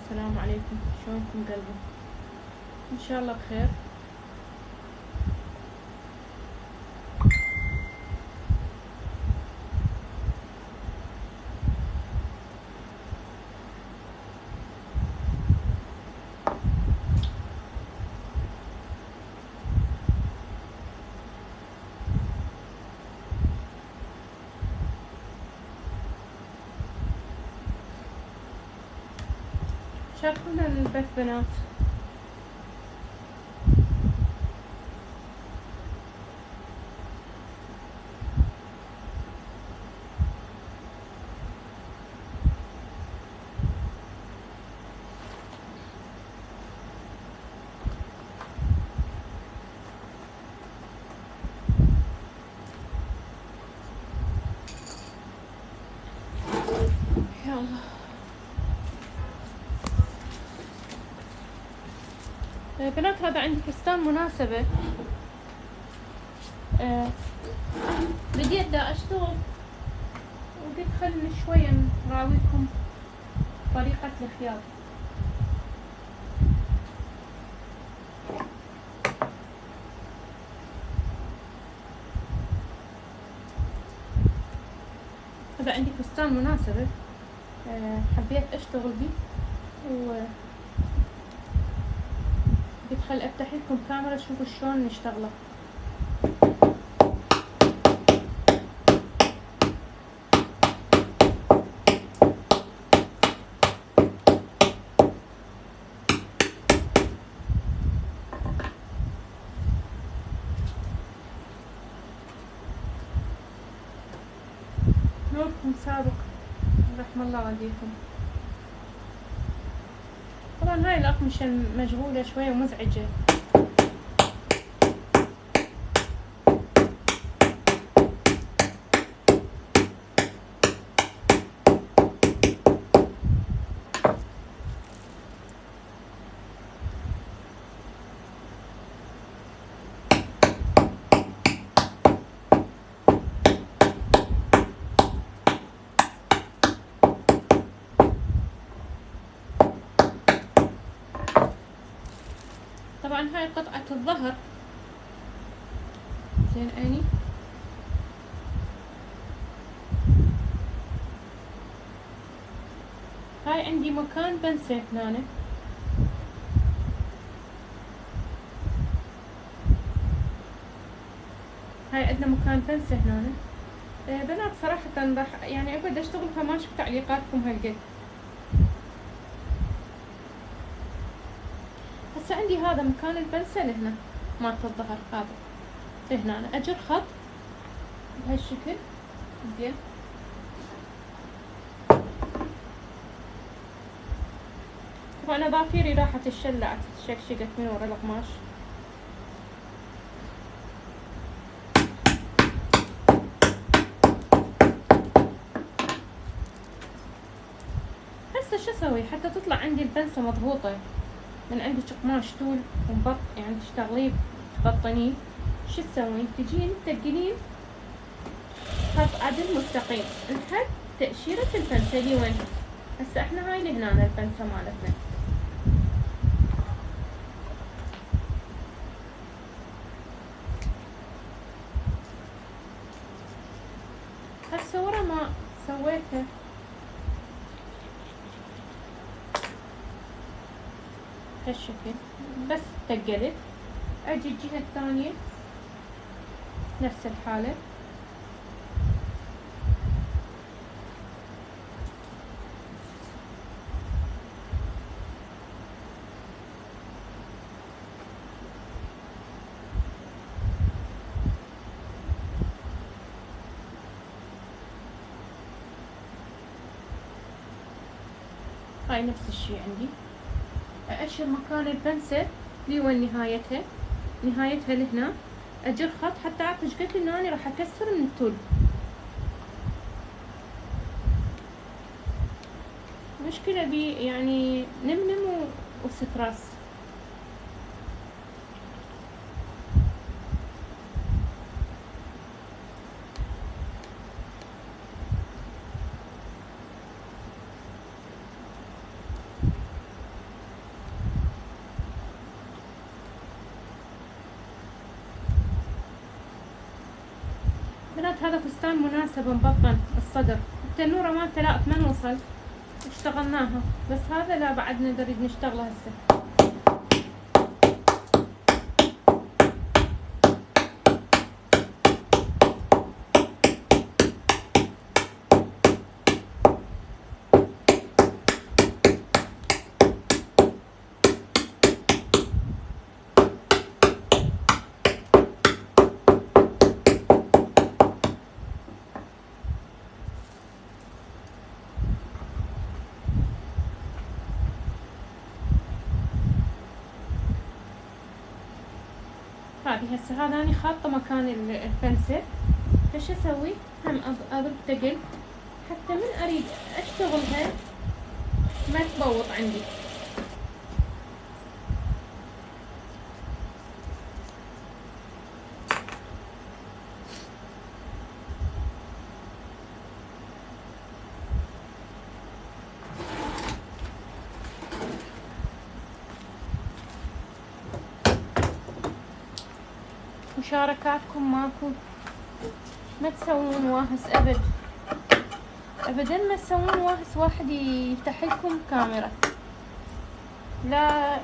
السلام عليكم، شلونكم قلبي؟ ان شاء الله بخير. شاركونا البث بنات. يا الله. بنات هذا عندي فستان مناسبة. بديت دا اشتغل وقلت خلني شوية نراويكم طريقة الخياطة. هذا عندي فستان مناسبة، حبيت اشتغل بيه قلت خل افتح لكم كاميرا شوفوا شلون نشتغله. نوركم سابق، رحم الله والديكم. طبعا هاي الأقمشة مشغولة شوية ومزعجة. طبعا هاي قطعة الظهر، زين اني هاي عندي مكان بنسة هنا. هاي عندنا مكان بنسة هنا. بنات صراحة راح يعني اقعد اشتغل فما اشوف تعليقاتكم هالقد. هسه عندي هذا مكان البنسة لهنا مالت الظهر، هذا لهنا أنا اجر خط بهالشكل زين. طبعا اظافيري راحت الشلعت شقشقت من ورا القماش. هسه شو اسوي حتى تطلع عندي البنسة مضبوطة؟ من عندك قماش طول ومبط يعني تشتغليه تبطنيه، شو تسوين؟ تجين تقلين خط عدل مستقيم لحد تأشيرة البنسة دي وين. هسه احنا هاي لهنا البنسة مالتنا. هسه ورا ما سويته هالشكل بس تقلت، اجي الجهة الثانية نفس الحالة. هاي نفس الشي عندي، أأشر مكان البنسة لي وين نهايتها، نهايتها لهنا أجر خط حتى أعطي قد إن أنا راح أكسر من الطول. مشكلة بي يعني نمنم وستراس. بنات هذا فستان مناسب مبطن الصدر. التنورة مالته لا ما نوصل اشتغلناها، بس هذا لا بعد نريد نشتغله هسه. هذه هسه هذا اني خاطة مكان الفنسة، فش اسوي؟ هم اضرب تقل حتى من اريد اشتغلها ما تبوط عندي. مشاركاتكم ماكو، ما تسوون واهس ابد ابدا، ما تسوون واهس واحد يفتح لكم كاميرا، لا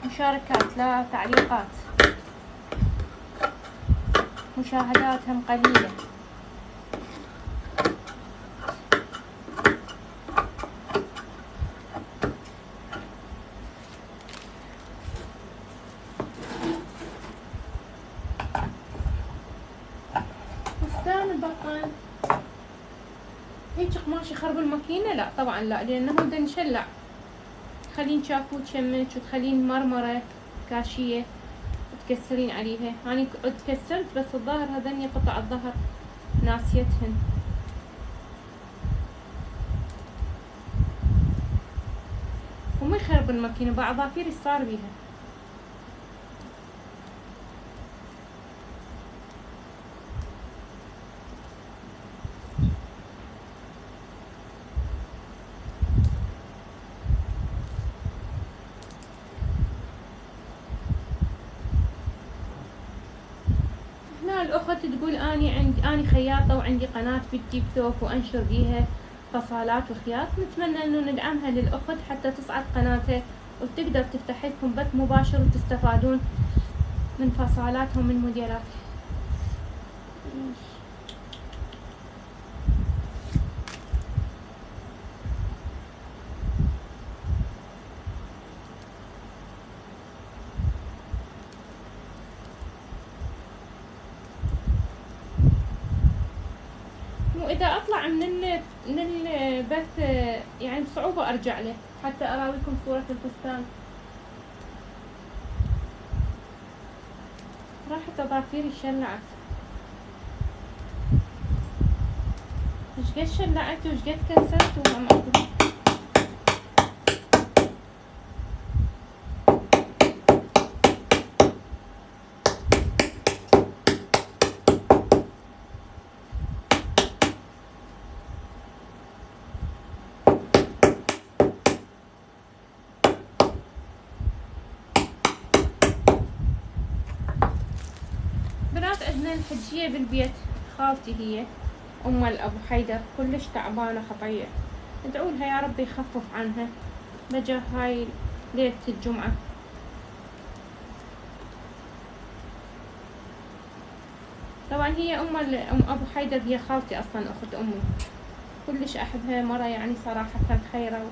مشاركات لا تعليقات، مشاهداتهم قليلة. فستان البطن هيك قماش يخرب الماكينة؟ لا طبعا لا، لانه بدنا نشلع، تخلين شاكو تشمك وتخلين مرمرة كاشية تكسرين عليها. اني تكسرت بس الظهر هذني قطع الظهر ناسيتهن. وما يخرب الماكينة بعضافير ايش صار بيها. الأخت تقول أني خياطة وعندي قناة بالتيك توك وأنشر بيها فصالات وخياط، نتمنى إنه ندعمها للأخت حتى تصعد قناتها وتقدر تفتح لكم بث مباشر وتستفادون من فصالاتها ومن موديلاتها. وإذا أطلع من البث يعني بصعوبة أرجع له حتى أراويكم صورة الفستان. راحت أظافيري شلعت، ايش قد شلعت وايش قد كسرت وما أدري. بنات عندنا الحجية بالبيت، خالتي هي أم الأبو حيدر كلش تعبانة خطية، ادعوا لها يا رب يخفف عنها بجا هاي ليلة الجمعة. طبعا هي أم أبو حيدر هي خالتي أصلا، أخت أمي، كلش أحبها، مرة يعني صراحة خيرة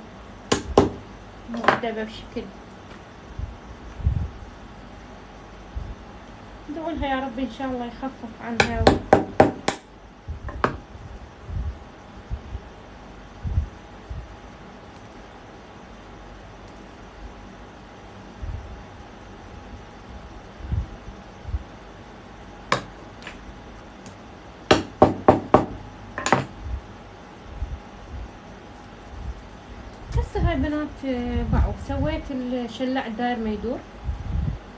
ومؤدبة بشكل. ادعوا لها يا رب إن شاء الله يخفف عنها هسه هاي بنات باعوا، سويت الشلاع داير ما يدور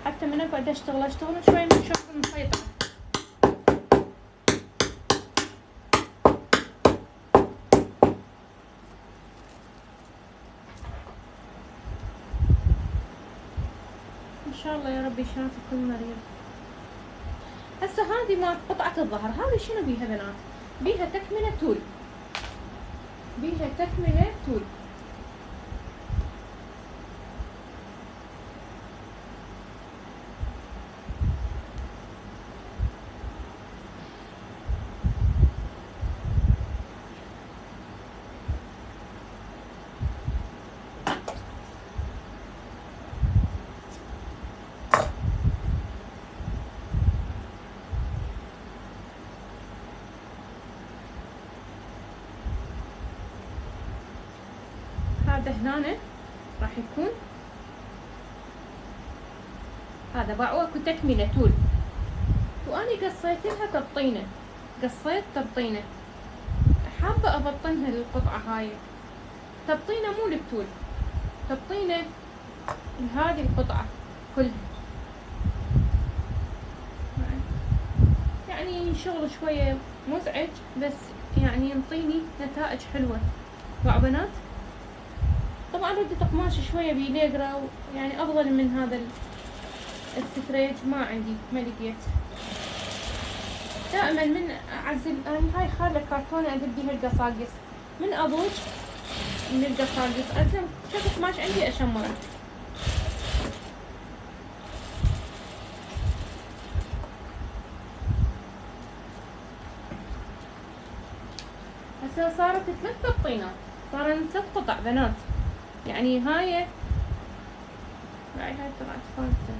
حتى من اقعد اشتغل شوي من شوف المسيطرة. ان شاء الله يا رب يشافي كل مريض. هسه هذه مال قطعة الظهر، هذه شنو بيها بنات؟ بيها تكملة تول، بيها تكملة تول. هذا هنا راح يكون هذا باعوا اكو تكملة تول، واني قصيت لها تبطينة، قصيت تبطينة، حابة ابطنها للقطعة هاي، تبطينة مو للتول، تبطينة لهذه القطعة كلها. يعني شغل شوية مزعج بس يعني ينطيني نتائج حلوة. باعوا بنات طبعا ردي قماش شوية بيليقرا، يعني افضل من هذا الستريج، ما عندي ما لقيت. دائما من اعزل هاي خالة كرتونة ادب بيها القصاقص، من اضوج من القصاقص ازم شوف قماش عندي اشمره. هسه صارت 3 تبطينات، صار 3 قطع بنات، يعني هاي طلعت فانتة.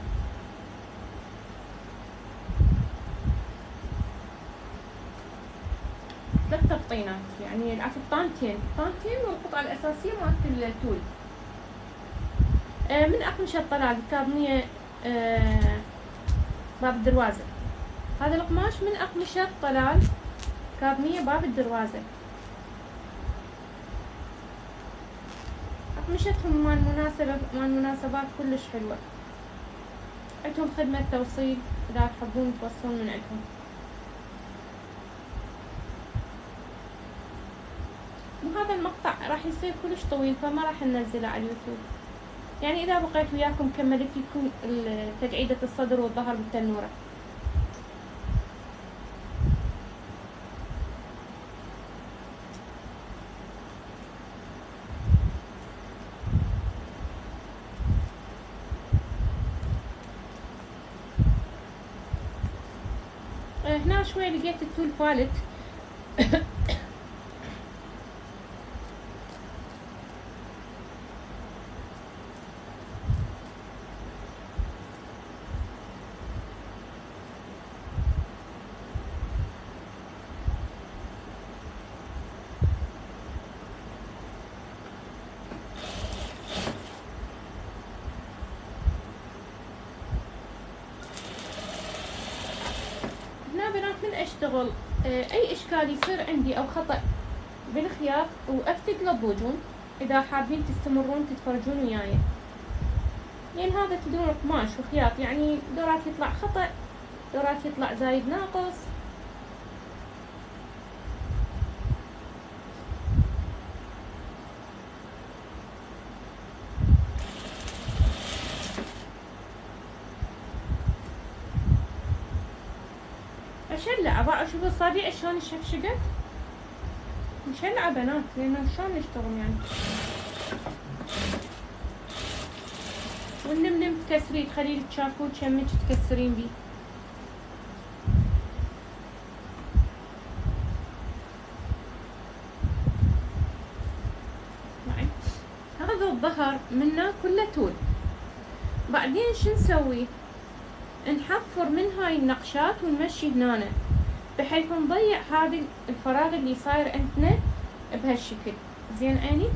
ثلاث تبطينات، يعني العفو طانتين والقطعة الأساسية مالت التول. من أقمشة طلال كاظمية باب الدروازة، هذا القماش من أقمشة طلال كاظمية باب الدروازة. أقمشتهم مال مناسبات كلش حلوة، عندهم خدمة توصيل إذا تحبون توصلون من عندهم. وهذا المقطع راح يصير كلش طويل فما راح ننزله على اليوتيوب، يعني إذا بقيت وياكم كملت فيكم تجعيدة الصدر والظهر بالتنورة. هنا شوي لقيت التول فالت بنات من اشتغل اي اشكال يصير عندي او خطأ بالخياط واكتب للضجون، اذا حابين تستمرون تتفرجون وياي، لان هذا تدرون قماش وخياط، يعني دورات يطلع خطأ، دورات يطلع زايد ناقص. مشلعة بقى، شوفوا الصابع شلون شقشقت، مشلعة بنات، لأنه شلون نشتغل يعني. والنمنم تكسرين، تخلين الشاكوت شمك تكسرين بيه. هذا الظهر منا كله تول، بعدين شو نسوي؟ نحفر من هاي النقشات ونمشي هنا بحيث نضيع هذا الفراغ اللي صاير عندنا بهالشكل. زين عيني.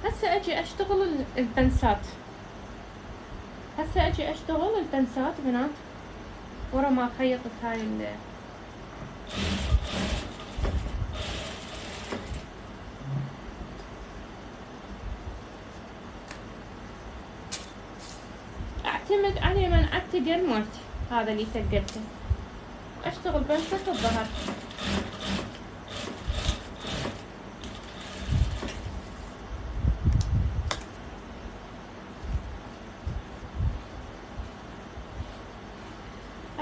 هسه اجي اشتغل البنسات، بنات ورا ما خيطت هاي اعتمد على من اعتقل مالتي، هذا اللي ثقلته، اشتغل بنسة الظهر.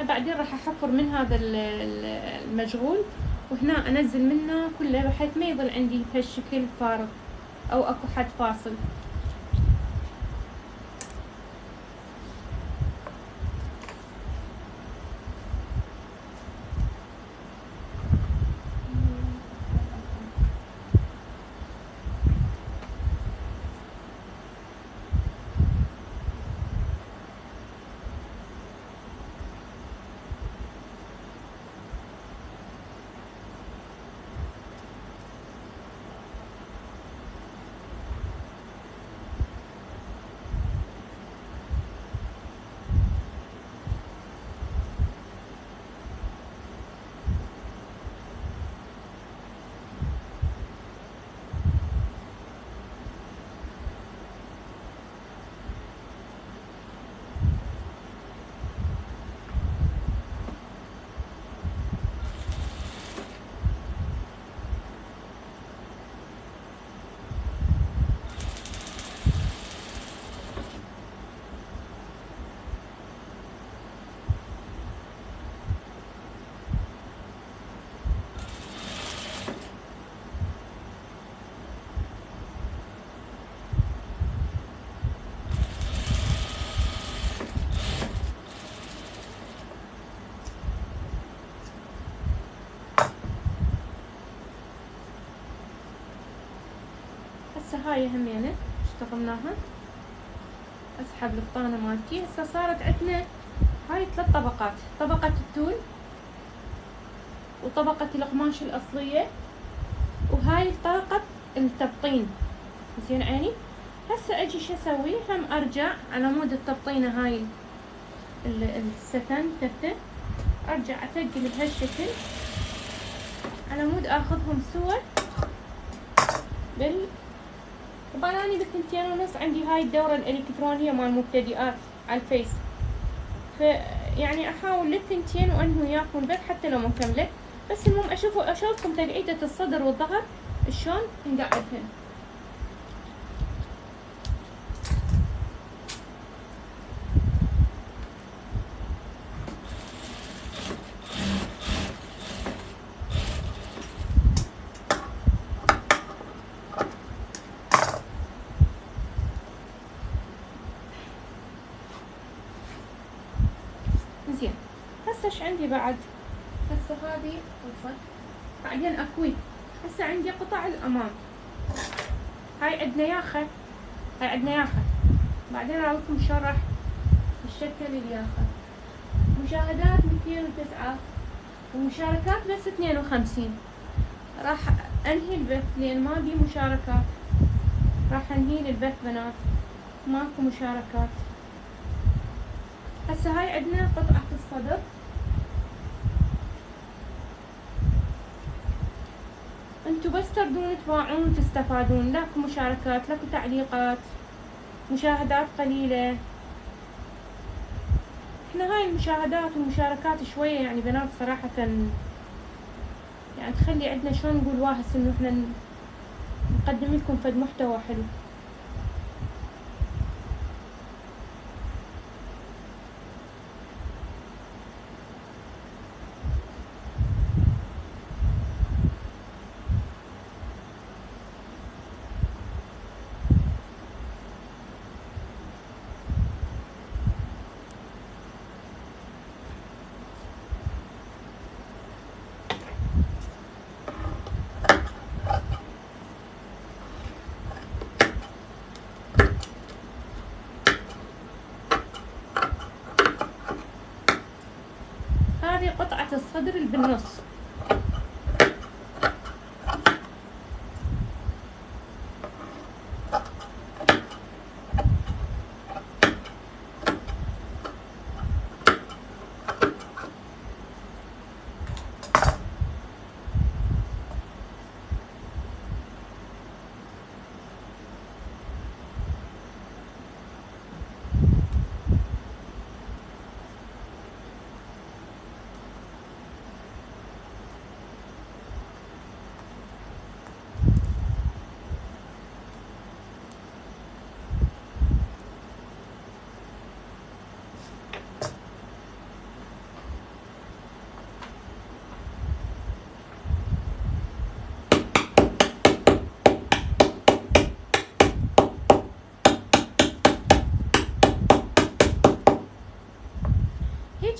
هاي بعدين راح احفر من هذا المشغول، وهنا انزل منه كله بحيث ما يظل عندي بهالشكل فارغ او اكو حد فاصل. هسه هاي همينة اشتغلناها. اسحب البطانة مالتي. هسه صارت عندنا هاي 3 طبقات، طبقة التول وطبقة القماش الأصلية وهاي طبقة التبطين. زين عيني. هسه اجي شو اسوي؟ هم ارجع على مود التبطينة هاي الستن تحته، ارجع اتقل بهالشكل على مود اخذهم سوا طبعا اني بثنتين ونص عندي هاي الدورة الالكترونية مال مبتدئات على الفيس، فيعني احاول للثنتين وانهي وياكم البث حتى لو مكملة. بس المهم اشوفكم تقعيدة الصدر والظهر شلون نقعدهن. زين. هسه ايش عندي بعد؟ هسه هذه قصة بعدين اكوي. هسه عندي قطع الامام، هاي عندنا ياخة، هاي عندنا ياخة. بعدين اراويكم شلون راح تشكل الياخة. مشاهدات 209 ومشاركات بس 52. راح انهي البث لان ما بي مشاركات، راح انهي البث بنات، ماكو مشاركات. هسه هاي عندنا قطعة الصدر. انتو بس تردون تباعون وتستفادون، لاكو مشاركات، لاكو تعليقات، مشاهدات قليلة. احنا هاي المشاهدات والمشاركات شوية يعني بنات صراحة يعني تخلي عندنا شلون نقول واهس انه احنا نقدم لكم فد محتوى حلو. هذه قطعة الصدر اللي بالنص.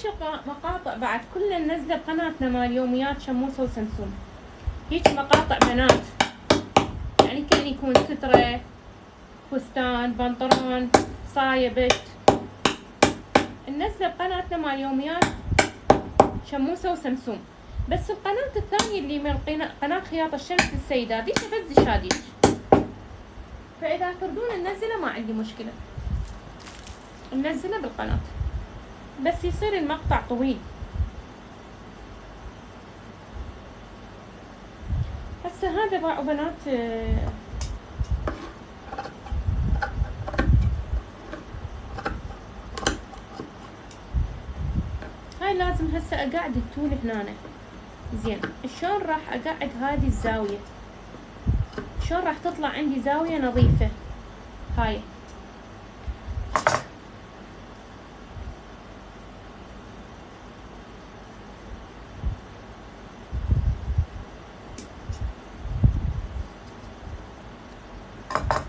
هيك مقاطع بعد كلها ننزله بقناتنا مال يوميات شموسة وسمسوم. هيك مقاطع بنات، يعني كان يكون سترة، فستان، بنطلون، صايبت، ننزله بقناتنا مال يوميات شموسة وسمسوم. بس القناة الثانية اللي من قناة خياطة الشمس للسيدات ديش بس دشاديش، فإذا تردون ننزله ما عندي مشكلة، ننزله بالقناة، بس يصير المقطع طويل. هسه هذا باعوا بنات هاي لازم هسه اقعد التول هنا. زين شلون راح اقعد هذه الزاوية؟ شلون راح تطلع عندي زاوية نظيفة؟ هاي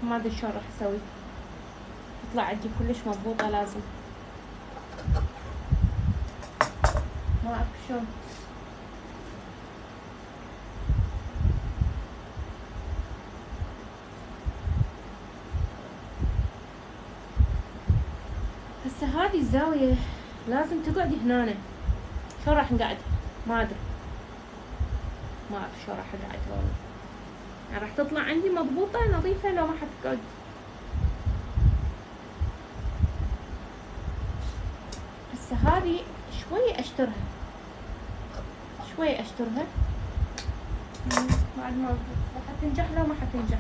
ما ادري شلون راح اسوي تطلع عندي كلش مضبوطة. لازم ما اعرف شلون. هسه هذه الزاوية لازم تقعد هنا. شلون راح نقعد؟ ما ادري، ما اعرف شلون راح اقعد والله. يعني راح تطلع عندي مضبوطة نظيفة لو ما حتقعد. هسه هذه شوية اشترها، شوية اشترها بعد ما راح تنجح لو ما حتنجح.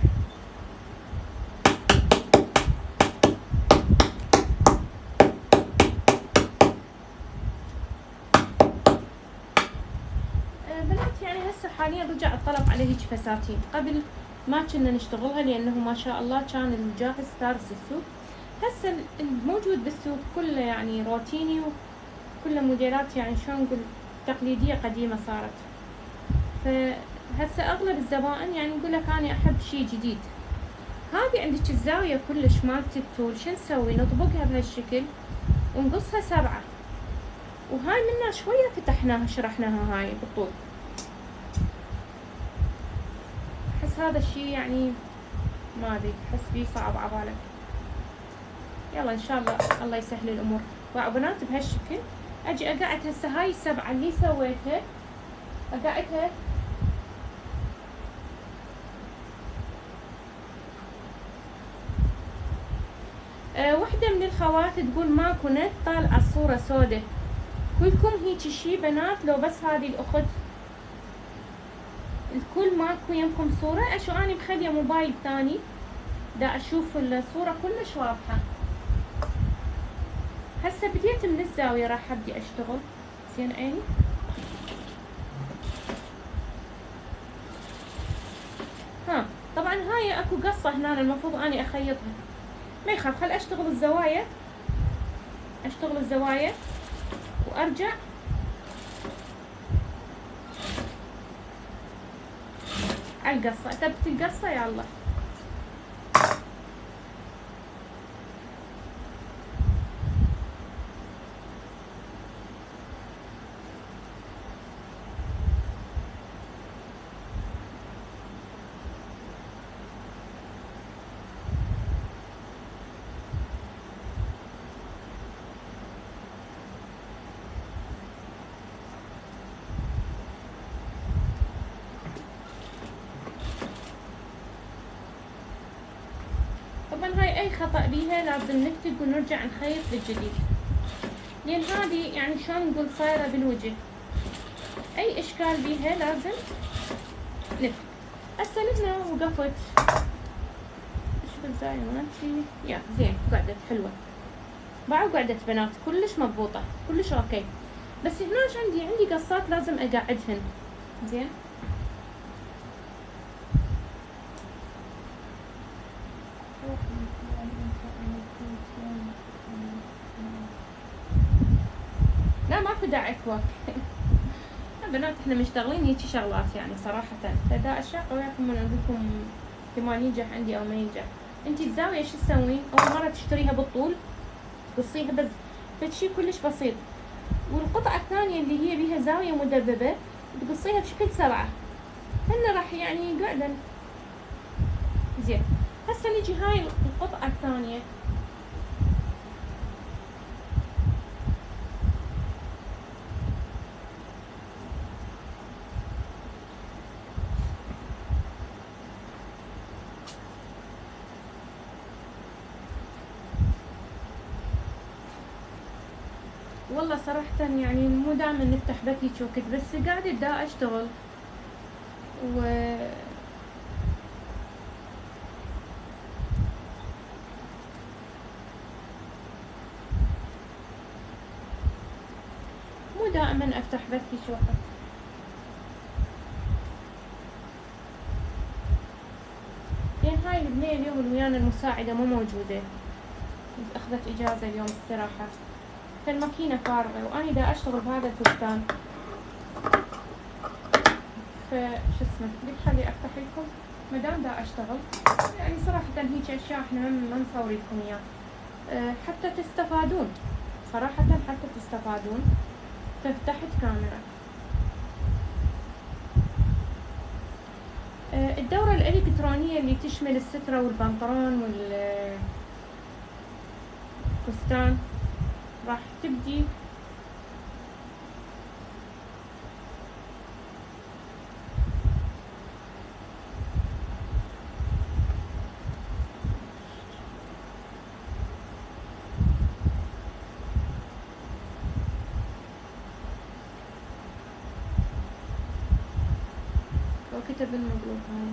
بنات يعني هسه حاليا رجع الطلب على هيك فساتين، قبل ما كنا نشتغلها لانه ما شاء الله كان الجاهز تارس السوق. هسه الموجود بالسوق كله يعني روتيني وكله موديلات يعني شلون نقول تقليدية قديمة صارت. فهسه اغلب الزبائن يعني يقول لك انا احب شي جديد. هذه عندك الزاوية كلش مالت التول، شو نسوي؟ نطبقها بهالشكل ونقصها 7، وهاي منا شوية فتحناها شرحناها هاي بالطول. احس هذا الشي يعني ما ادري، احس بيه صعب عبالك. يلا ان شاء الله الله يسهل الامور. وبنات بهالشكل اجي اقعد هسه هاي السبعة اللي سويتها اقعدها وحدة من الخوات تقول ماكو نت طالعة الصورة سودة. كلكم هيك شي بنات؟ لو بس هذه الاخت الكل ماكو يمكم صورة؟ اشو اني مخليه موبايل ثاني دا اشوف الصورة كلش واضحة. هسه بديت من الزاوية راح ابدي اشتغل. زين عيني ها. طبعا هاي اكو قصة هنا المفروض اني اخيطها، ما يخاف، خل اشتغل الزوايا، اشتغل الزوايا وارجع على القصة. ثبت القصة يلا. طبعا هاي اي خطأ بيها لازم نكتب ونرجع نخيط بالجديد، لان هذه يعني شلون نقول صايرة بالوجه. اي اشكال بيها لازم نكتب. هسه هنا وقفت ايش بالزاوية مالتي يا زين قعدت حلوة. باعوا قعدت بنات كلش مضبوطة كلش اوكي. بس هناش عندي قصات لازم اقعدهن. زين لا ماكو داعي كواك بنات احنا مشتغلين هيجي شغلات يعني صراحة. فدا اشياء وياكم من عندكم احتمال ينجح عندي او ما ينجح. انتي الزاوية شو تسوين؟ اول مرة تشتريها بالطول تقصيها بس فشي كلش بسيط. والقطعة الثانية اللي هي بيها زاوية مدببة تقصيها بشكل 7. هن راح يعني يقعدن زين. هسه نجي هاي القطعة الثانية، والله صراحة يعني مو دائما نفتح بث هيك وقت، بس قاعدة دا اشتغل و مو دائما افتح بث هيك وقت. لين هاي البنية اليوم اللي ويانا المساعدة مو موجودة، اخذت اجازة اليوم استراحة، فالماكينة فارغة واني دا اشتغل بهذا الفستان. فش اسمه بدي خلي افتح لكم مدام دا اشتغل. يعني صراحة هيك اشياء احنا ما نصور لكم اياه حتى تستفادون، صراحة حتى تستفادون. ففتحت كاميرا. الدورة الالكترونية اللي تشمل السترة والبنطلون والفستان راح تبدي وكتب المقلوب هاي.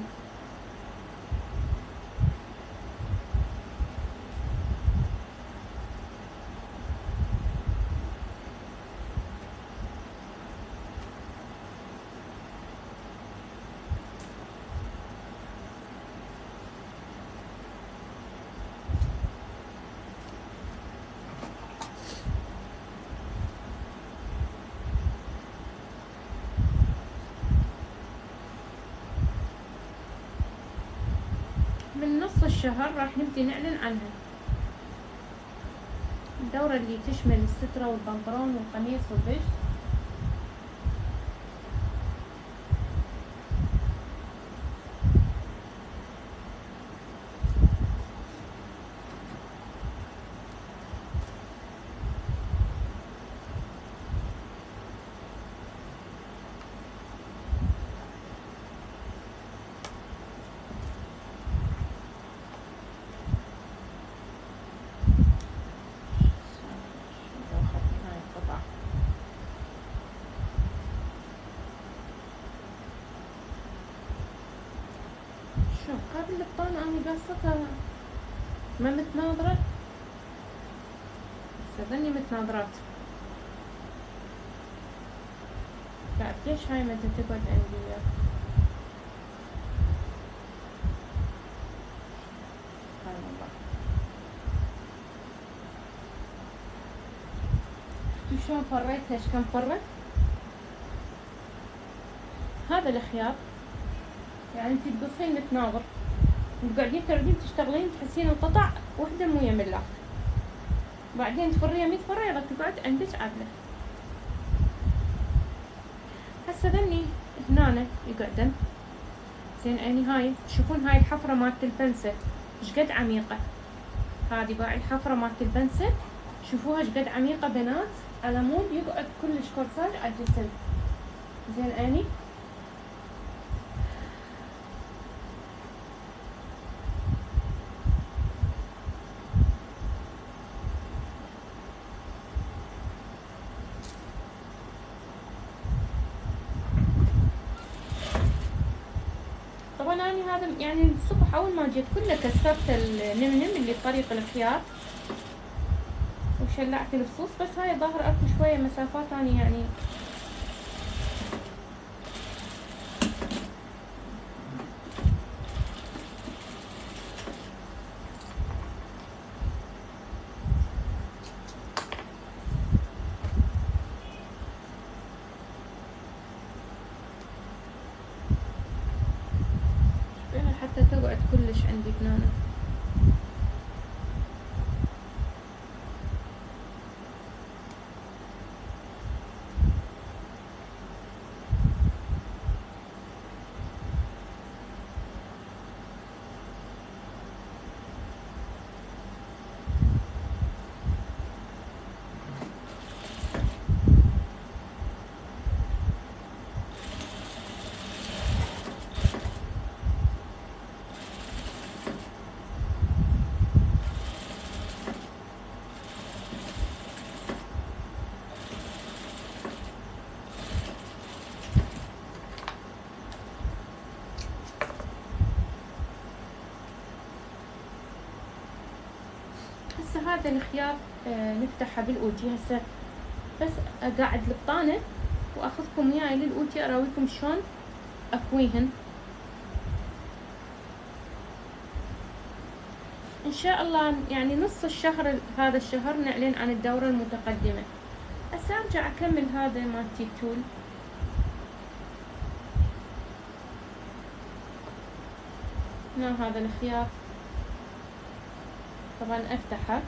من نص الشهر راح نبدي نعلن عنها. الدورة اللي تشمل السترة والبنطلون والقميص والبش. هذه البطانة أنا قصتها ما متناظرة، بس ظني متناظرات. لا ليش هاي ما تقعد عندي؟ سبحان الله. شفتوا شلون فريتها؟ ايش كم فرت؟ هذا الخيار يعني انت تقصين متناظر وتقعدين تردين تشتغلين تحسين القطع وحده مو يم الاخر، بعدين تفريها 100 فرة يلا تقعد عندك عدله. هسه ذني هنا يقعدن زين. عيني هاي تشوفون هاي الحفرة مالت البنسة شقد عميقة، هذه باعي الحفرة مالت البنسة شوفوها شقد عميقة بنات، على مود يقعد كلش كورساج على الجسم. زين عيني هذا يعني الصبح اول ما جيت كله كسرت النمنم اللي بطريق الخيار وشلعت الفصوص، بس هاي ظاهر اكو شويه مسافات اني يعني حتى تقعد كلش عندي بنانة. هذا الخيار نفتحها بالاوتي هسه. بس اقعد البطانة واخذكم وياي للاوتي اراويكم شلون اكويهن. ان شاء الله يعني نص الشهر هذا الشهر نعلن عن الدورة المتقدمة. هسه ارجع اكمل هذا مالتي التول. هنا هذا الخيار طبعا افتحه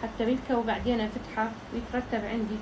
حتى بلكه وبعدين افتحه ويترتب عندي.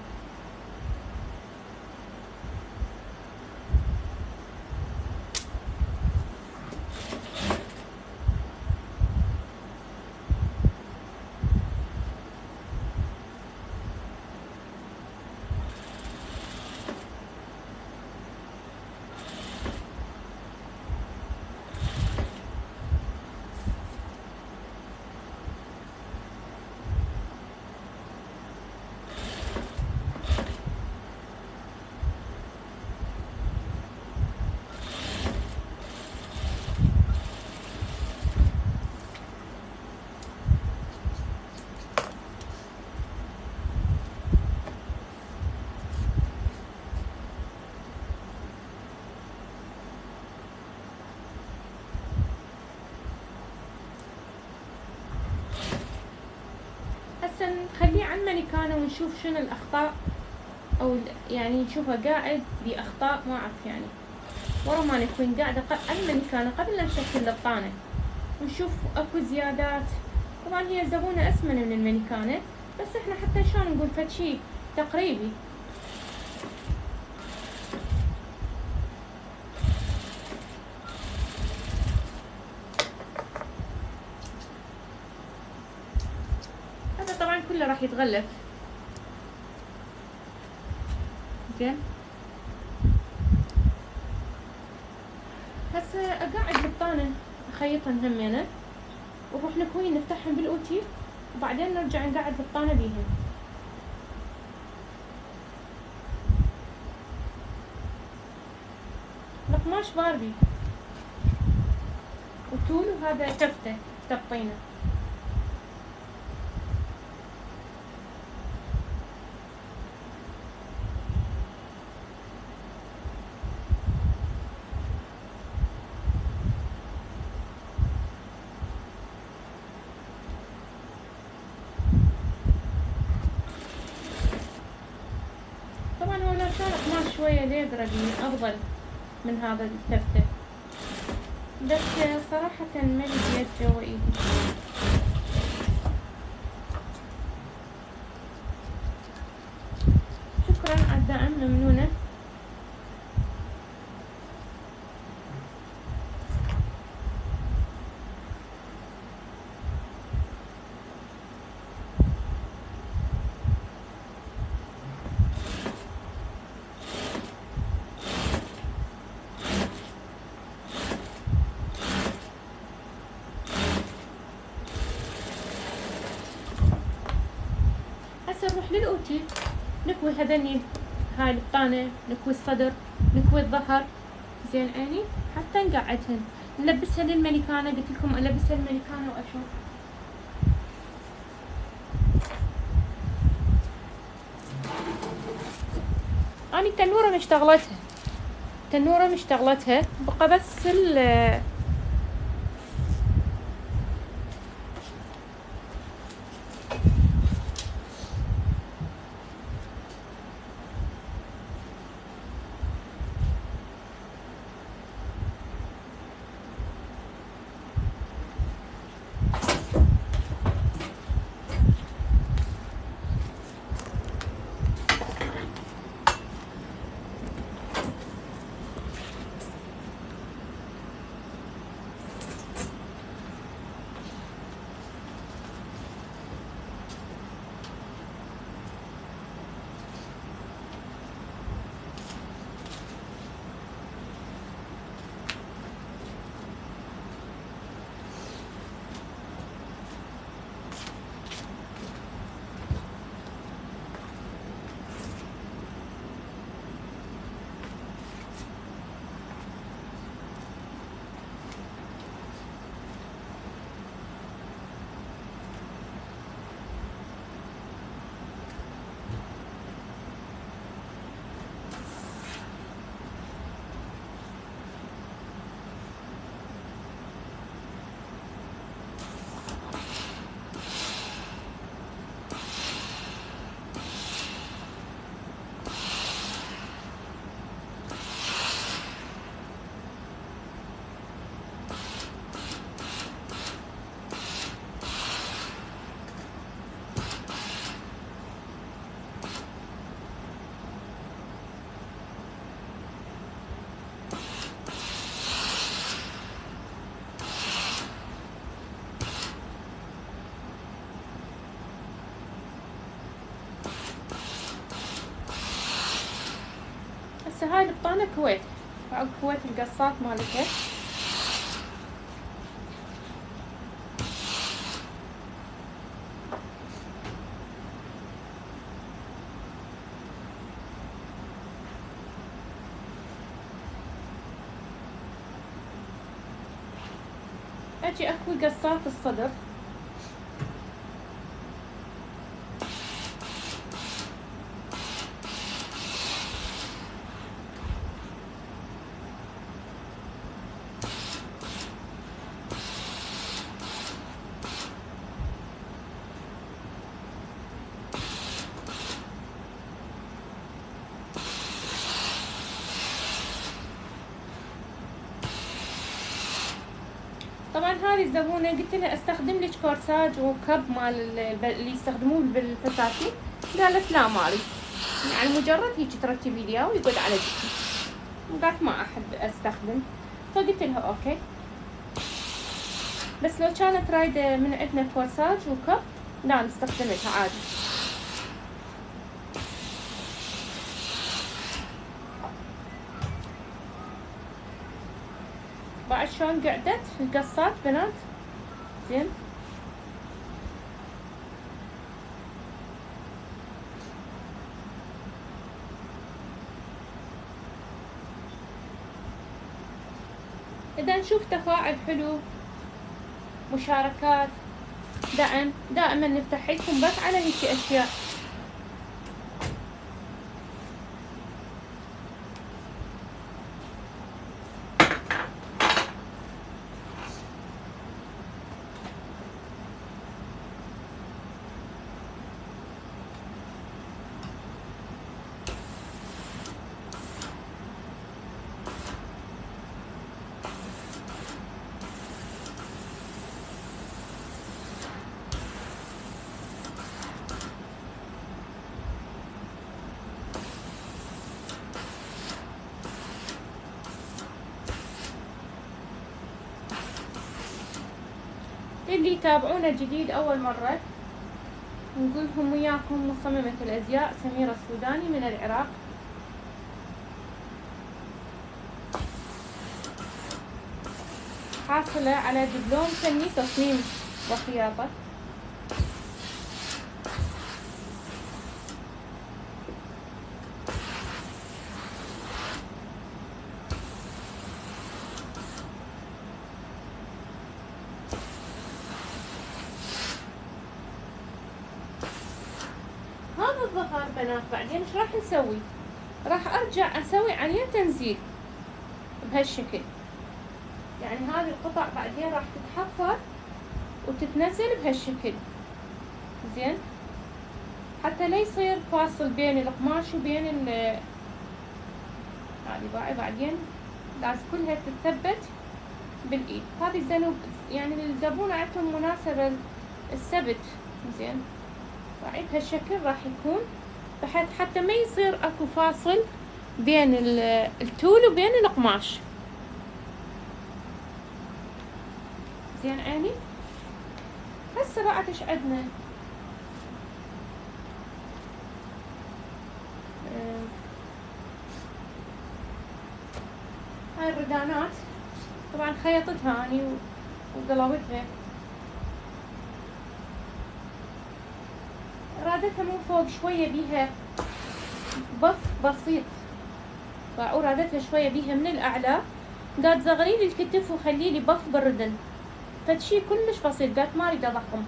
هسه نخليه على المانيكانة ونشوف شنو الأخطاء، أو يعني نشوفه قاعد بأخطاء ما أعرف يعني. ورا ما نكون قاعدة على المانيكانة قبل لا نشكل البطانة ونشوف أكو زيادات. طبعا هي زبونة أسمن من المانيكانة، بس احنا حتى شلون نقول فد شي تقريبي. هذا طبعا كله راح يتغلف زين. هسه اقعد البطانة اخيطهن همينه ونروح نكوين نفتحهن بالاوتي وبعدين نرجع نقعد البطانة بيهن. القماش باربي وتول، وهذا تفته تبطينه. طبعا هو لو كان قماش شوية ليقرب افضل من هذا التفتة، بس صراحة ما لقيت جوا ايدي. شكرا على الدعم، ممنونة. هسه نروح للأوتي نكوي هذني، هاي البطانة، نكوي الصدر، نكوي الظهر زين عيني حتى نقعدهن. نلبسها للمانيكانة، قلت لكم البسها للمانيكانة واشوف. اني التنورة مشتغلتها، التنورة مشتغلتها بقى بس هسه هاي البطانة كويت، كويت القصات مالتها. اجي اكوي قصات الصدر. طبعا هذه الزبونة قلت لها استخدم لك كورساج وكب مال اللي يستخدموه بالفساتين، قالت لا مالي، يعني مجرد هيك ترتبي لي اياه ويقعد على جسمي. قالت ما احب استخدم، فقلت لها اوكي، بس لو كانت رايدة من عندنا كورساج وكب لا نستخدمتها عادي. بعد شلون قعدت القصات بنات زين. اذا نشوف تفاعل حلو، مشاركات، دعم، دائما نفتح لكم بث على هيك اشياء. اللي يتابعونا جديد أول مرة، نقولهم وياكم مصممة الأزياء سميرة السوداني من العراق. حاصلة على دبلوم فني تصميم وخياطة. هذا الظهر بنات بعدين ايش راح نسوي؟ راح ارجع اسوي عليه تنزيل بهالشكل، يعني هذه القطع بعدين راح تتحفر وتتنزل بهالشكل زين، حتى لا يصير فاصل بين القماش وبين هذه باعي. بعدين لازم كلها تتثبت بالايد. هذه الزنوب يعني الزبونة عندهم مناسبة السبت زين، باعي بهالشكل راح يكون، بحيث حتى ما يصير اكو فاصل بين التول وبين القماش زين عيني. هسه بعد ايش عندنا؟ هاي الردانات طبعا خيطتها اني وقلبتها، رادتها من فوق شوية بيها بف بسيط، ورادتها شوية بيها من الأعلى، قالت زغري لي الكتف وخلي لي بف بالردن، فشي كلش بسيط، قالت ما اريد اضخم.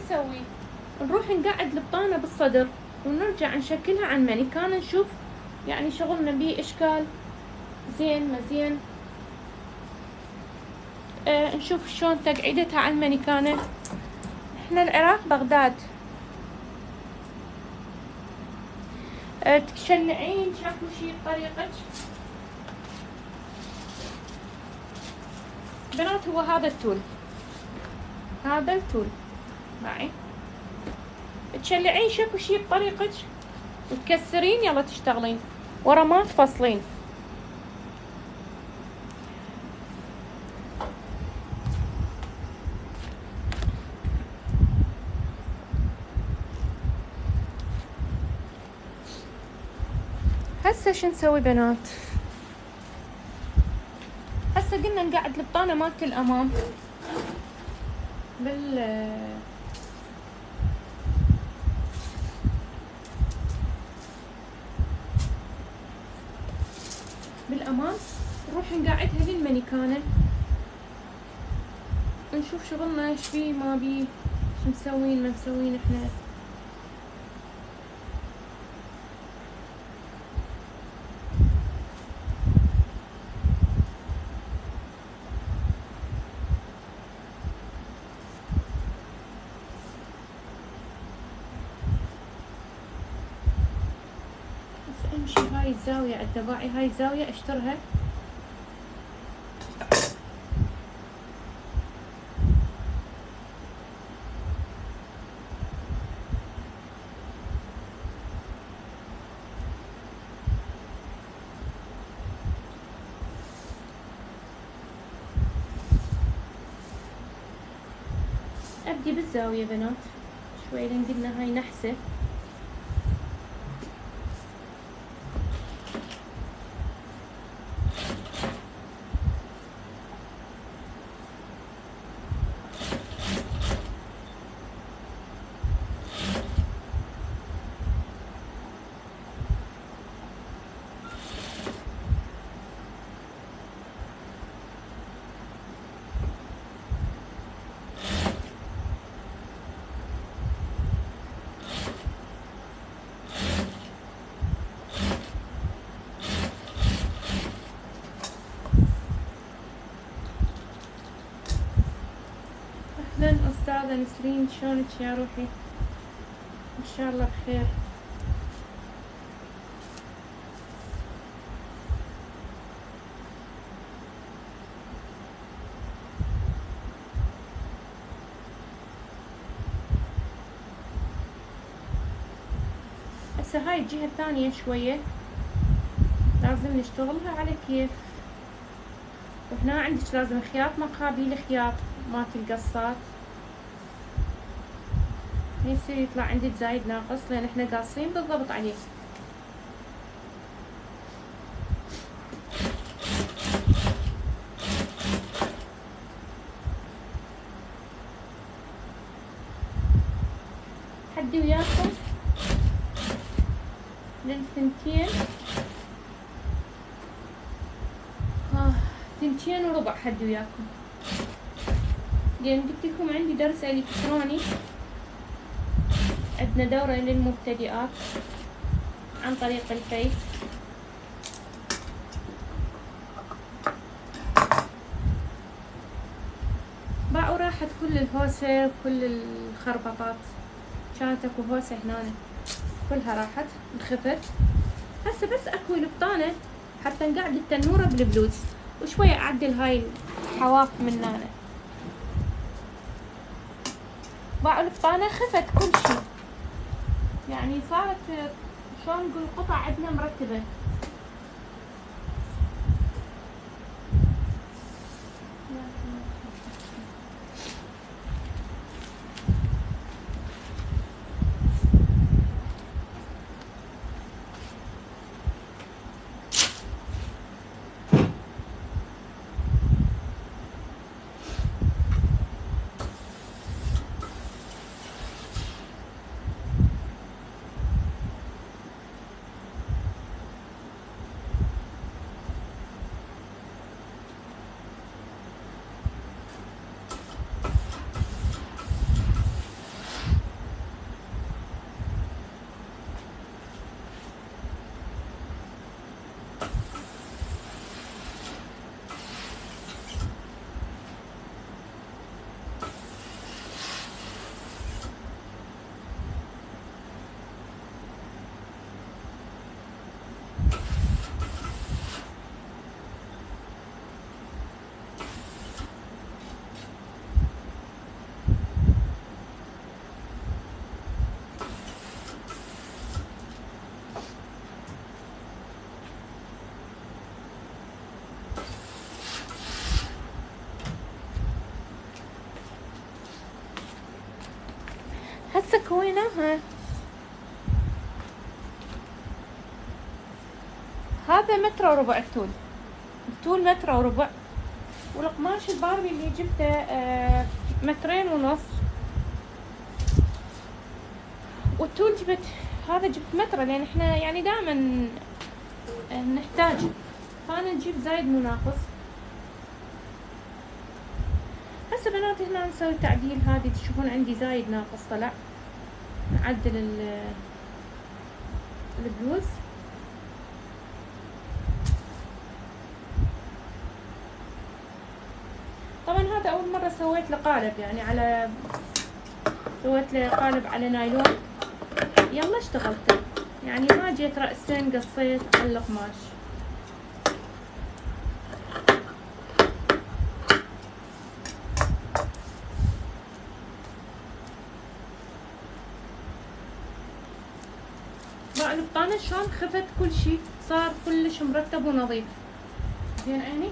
نسوي؟ نروح نقعد البطانة بالصدر ونرجع نشكلها عن مانيكان، نشوف يعني شغلنا بيه اشكال زين ما زين. نشوف شلون تقعيدتها على المانيكانة. احنا العراق بغداد. تشلعين شكو شي بطريقك بنات. هو هذا التول، هذا التول معي. تشلعين شكو شي بطريقك وتكسرين، يلا تشتغلين ورا ما تفصلين. هسه شو نسوي بنات؟ هسه قلنا نقعد البطانة مالت الأمام بالأمام، نروح نقعدها للمانيكانة. نشوف شغلنا ايش فيه ما بيه، شو مسوين ما مسوين احنا. امشي هاي الزاوية عند تباعي، هاي الزاوية اشترها. ابدي بالزاوية بنات شوي، لان قلنا هاي نحسة. اهلا استاذة نسرين، شلونك يا روحي؟ ان شاء الله بخير. هسه هاي الجهة الثانية شوية لازم نشتغلها على كيف. وهنا عندك لازم خياط مقابل خياط مالت القصات، ما يصير يطلع عندك زايد ناقص، لان احنا قاصين بالضبط عليه. حدي وياكم للثنتين، ثنتين وربع حدي وياكم. لان قلت لكم عندي درس الكتروني، عندنا دورة للمبتدئات عن طريق الفيس. باعوا راحت كل الهوسة وكل الخربطات، كانت اكو هوسة هنا كلها راحت انخفت. هسه بس اكوي البطانة حتى نقعد التنورة بالبلوز، وشوية اعدل هاي الحواف من هنا. باعوا البطانة خفت كل شي، يعني صارت شلون نقول قطع عندنا مرتبة. هسه كويناها. هذا 1.25 متر، الطول 1.25 متر، والقماش الباربي اللي جبته 2.5 متر، والطول جبت هذا جبت 1 متر، لان احنا يعني دائما نحتاج، فانا نجيب زايد مو ناقص. هسه بناتي هنا نسوي تعديل. هذه تشوفون عندي زايد ناقص طلع، نعدل البلوز. طبعا هذا اول مرة سويت له قالب، يعني على سويت له قالب على نايلون، يلا اشتغلته، يعني ما جيت رأسين قصيت على القماش. مع البطانة شلون خفت كل شي، صار كلش مرتب ونظيف. زين عيني.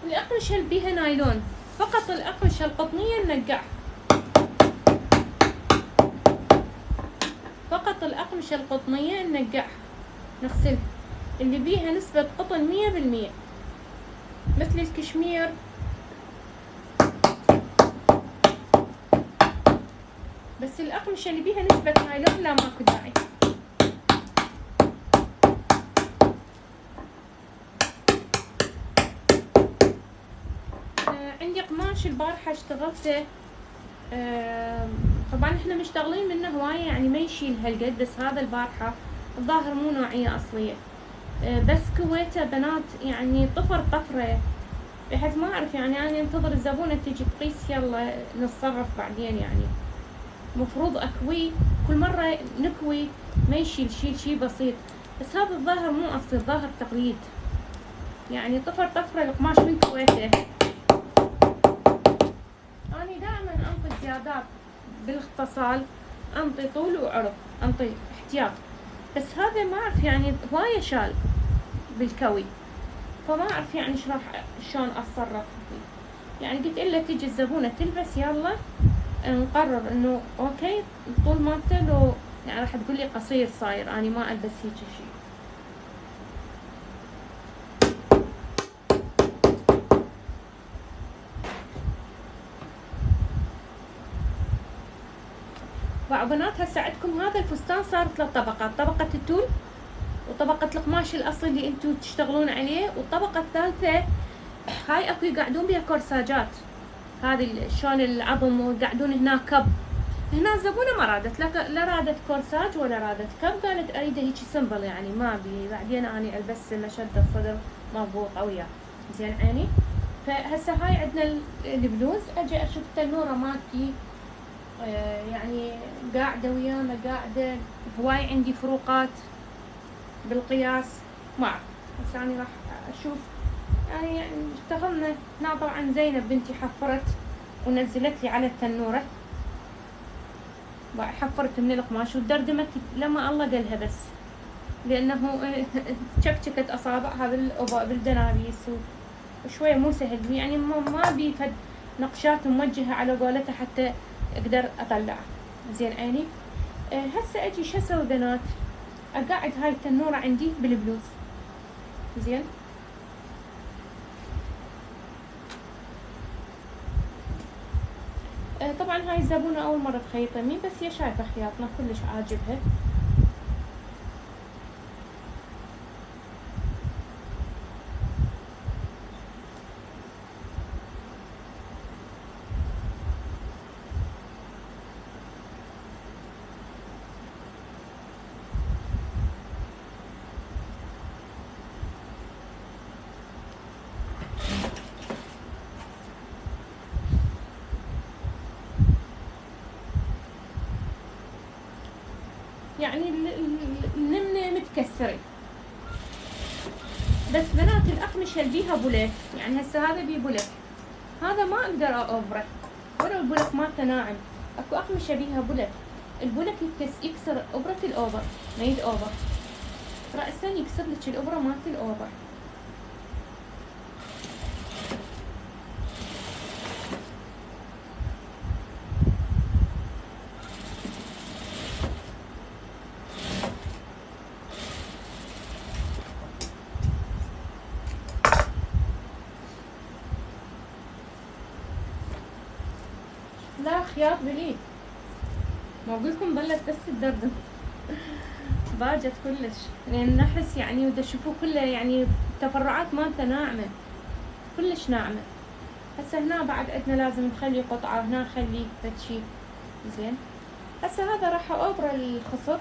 الأقمشة اللي بيها نايلون، فقط الأقمشة القطنية ننقعها، فقط الأقمشة القطنية ننقعها نغسلها. اللي بيها نسبة قطن 100%، مثل الكشمير بس الأقمشة اللي بيها نسبة نايلون لا ماكو داعي. عندي قماش البارحة اشتغلته، طبعا احنا مشتغلين منه هواية، يعني ما يشيل هالقد، بس هذا البارحة الظاهر مو نوعية أصلية، بس كويته بنات يعني طفر طفرة، بحيث ما أعرف يعني أنا انتظر الزبونة تجي تقيس يلا نتصرف بعدين. يعني مفروض أكوي كل مرة نكوي ما يشيل شي بسيط، بس هذا الظاهر مو أصلي، الظاهر تقليد، يعني طفر طفرة القماش من كويته. أنا دائما أنطي زيادات بالاختصال، أنطي طول وعرض، أنطي احتياط، بس هذا ما أعرف يعني هواية شال بالكوي، فما أعرف يعني شلون أتصرف فيه. يعني قلت إلا تجي الزبونة تلبس يلا نقرر إنه أوكي الطول مالته، لو يعني راح تقولي قصير صاير، أنا ما ألبس هيك شي. بنات هسه عندكم هذا الفستان صار 3 طبقات، طبقة التول، وطبقة القماش الأصلي اللي انتو تشتغلون عليه، والطبقة الثالثة هاي اكو يقعدون بها كورساجات، هذه شلون العظم ويقعدون هنا كب. هنا الزبونة ما رادت، لا رادت كورساج ولا رادت كب، قالت اريده هيك سمبل، يعني ما ابي بعدين اني البس مشد الصدر مضبوط او يا زين عيني. فهسه هاي عندنا البلوز، اجي اشوف التنورة مالتي يعني قاعدة ويانا قاعدة، هواي عندي فروقات بالقياس ما اعرف، بس يعني راح اشوف. يعني اشتغلنا هنا طبعا زينب بنتي حفرت ونزلت لي على التنورة، حفرت من القماش ودردمت لما الله قالها، بس لانه شكشكت اصابعها بالدنابيس وشوية مو سهل، يعني ما بيفد نقشات موجهة على قولتها حتى اقدر اطلعها. زين عيني. هسه اجي شو اسوي بنات، اقعد هاي التنورة عندي بالبلوز. زين طبعا هاي الزبونة اول مرة تخيطني مني، بس هي شايفة خياطنا كلش عاجبها. يعني النمنة متكسرة، بس بنات الأقمشة اللي بيها بوليك، يعني هسه هذا بيه بوليك، هذا ما أقدر أوبره ولا البولك مالته ناعم. أكو أقمشة بيها بولك، البولك يكسر إبرة الأوبر، ميد أوبر رأسا يكسر لك الإبرة مالت الأوبر. خياط بالايد. ما اقولكم ظلت بس تدردم. باجت كلش، لان نحس يعني ودا تشوفوه كله يعني تفرعات مالته ناعمة، كلش ناعمة. هسه هنا بعد عندنا لازم نخلي قطعة، هنا نخلي فد زين. هسه هذا راح ابرى الخصر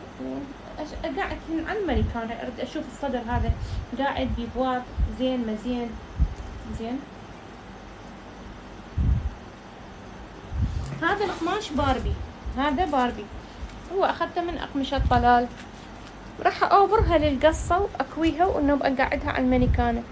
قاعد عن ملكانة، اريد اشوف الصدر هذا قاعد بيبواب زين مزين زين. هذا القماش باربي، هذا باربي هو اخذته من اقمشة طلال. راح اوبرها للقصة واكويها وانه اقعدها على المانيكانة.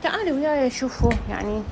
تعالوا وياي شوفوا يعني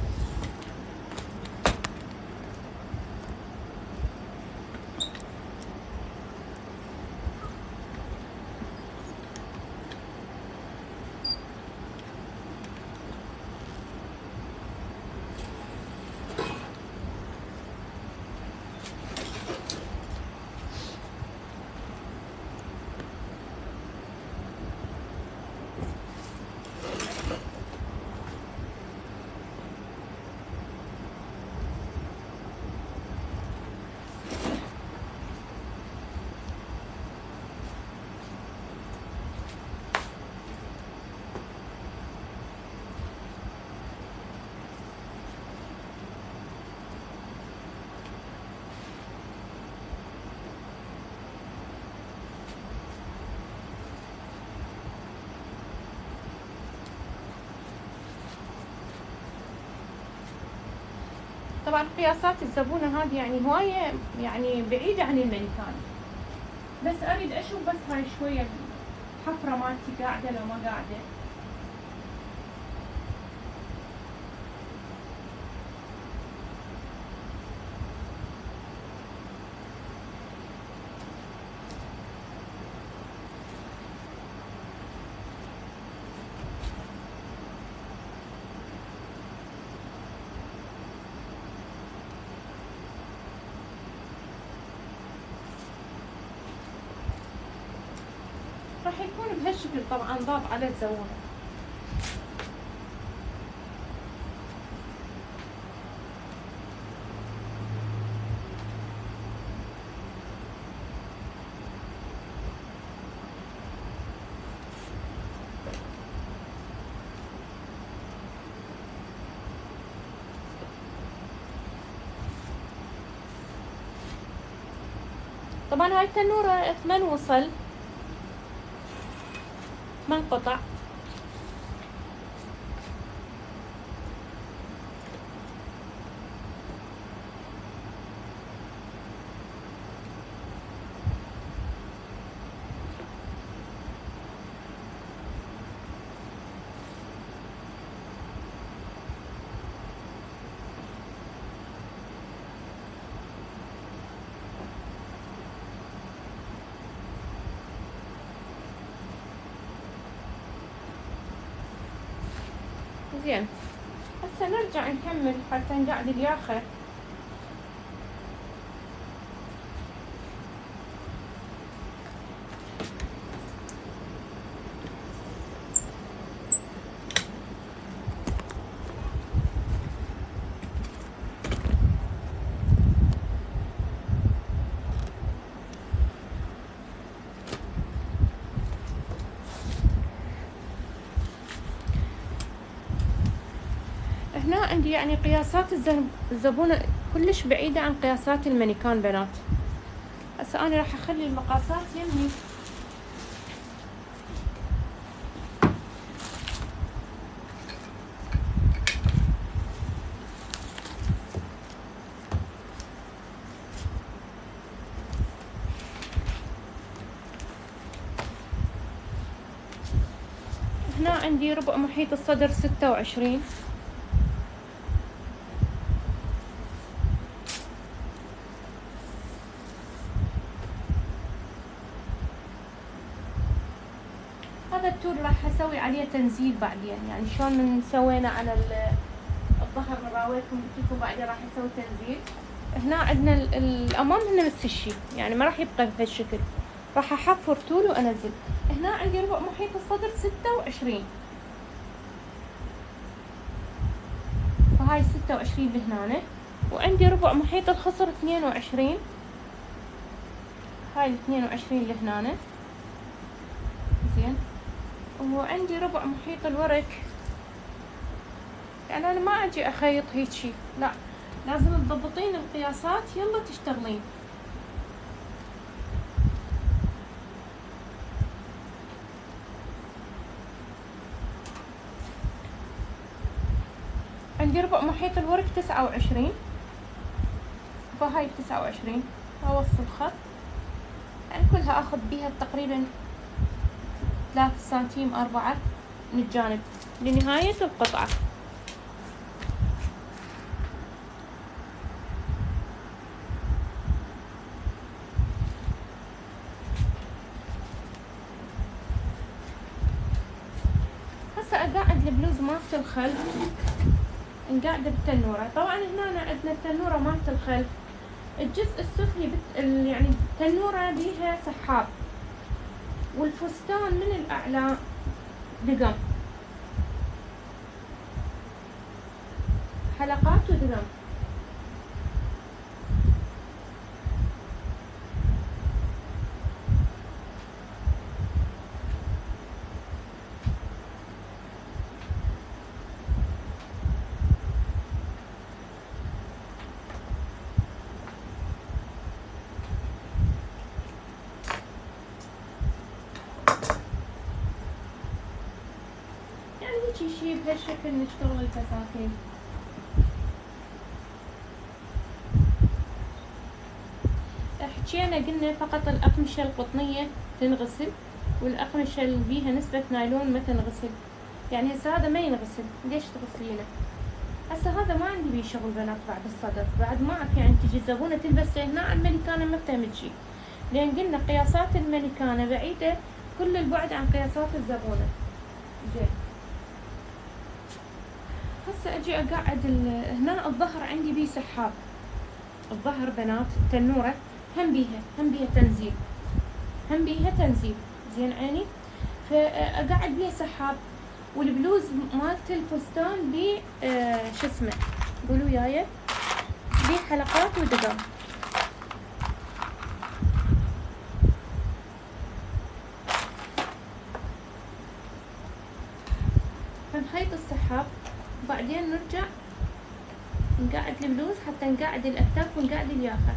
طبعا قياسات الزبونة هذه يعني هواية يعني بعيدة عن المانيكان، بس اريد اشوف بس هاي شوية الحفرة مالتي قاعدة لو ما قاعدة. راح يكون بهالشكل طبعا ضاغط على الزبونة. طبعا هاي التنورة 8 وصل، 8 قطع. زين هسه نرجع نكمل حتى نقعد الياخة. هنا عندي يعني قياسات الزبونة كلش بعيدة عن قياسات المانيكان بنات. هسه انا راح اخلي المقاسات يمي. هنا عندي ربع محيط الصدر 26. هذا التول راح اسوي عليه تنزيل بعدين، يعني شلون من سوينا على الظهر من راويتكم قلت لكم بعدين راح اسوي تنزيل. هنا عندنا الامام هنا نفس الشيء، يعني ما راح يبقى بهالشكل، راح احفر تول وانزل. هنا عندي ربع محيط الصدر 26، فهاي 26 لهنا، وعندي ربع محيط الخصر 22، هاي 22 لهنا زين. وعندي ربع محيط الورك، يعني انا ما اجي اخيط هيجي، لا لازم تضبطين القياسات يلا تشتغلين. عندي ربع محيط الورك 29، فهاي 29 اوصل خط، يعني كلها اخذ بيها تقريبا 3 سنتيم 4 من الجانب لنهاية القطعة. هسه اقعد البلوز مالت الخلف، نقعده بالتنورة. طبعا هنا عندنا التنورة مالت الخلف الجزء السفلي يعني التنورة بيها سحاب، والفستان من الاعلى دقم، حلقات ودقم. شي بهالشكل نشتغل الفساتين. حكينا قلنا فقط الأقمشة القطنية تنغسل، والأقمشة اللي بيها نسبة نايلون ما تنغسل. يعني هسه هذا ما ينغسل، ليش تغسلينه؟ هسه هذا ما عندي بيه شغل بنات بعد الصدر، بعد معك يعني تجي الزبونة تلبس هنا على المانيكانة ما فهمت شي، لأن قلنا قياسات المانيكانة بعيدة كل البعد عن قياسات الزبونة. زين هسه اجي اقعد هنا الظهر عندي بيه سحاب، الظهر بنات التنورة هم بيها تنزيل، هم بيها تنزيل زين عيني، فاقعد بيها سحاب. والبلوز مالت الفستان بيه شو اسمه قولوا وياي، بيه حلقات ودقم. فنخيط السحاب وبعدين نرجع نقعد البلوز حتى نقعد الاكتاف ونقعد الياقة.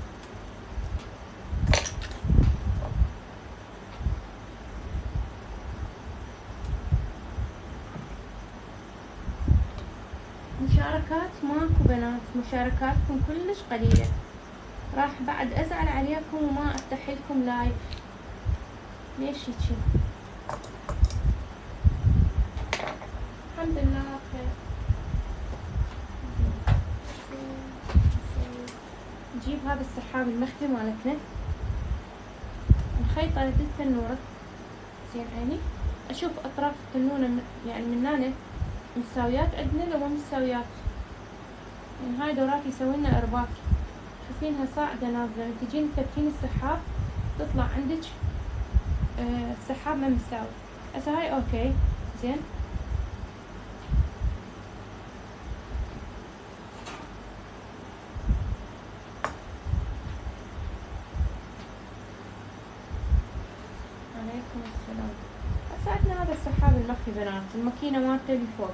مشاركات ماكو بنات، مشاركاتكم كلش قليلة، راح بعد ازعل عليكم وما افتح لكم لايف. ليش هيجي؟ الحمد لله بخير. نجيب هذا السحاب المخفي مالتنا نخيط على التنورة زين عيني. اشوف اطراف التنورة يعني من هنا مساويات عندنا لو مو مساويات، يعني هاي دورات يسوي لنا ارباك، شوفينها صاعدة نازلة، تجين تفكين السحاب تطلع عندك السحاب ما مساوي. هسه هاي اوكي زين. عليكم السلام. هسه عندنا هذا السحاب المخفي بنات، الماكينة مالته اللي فوق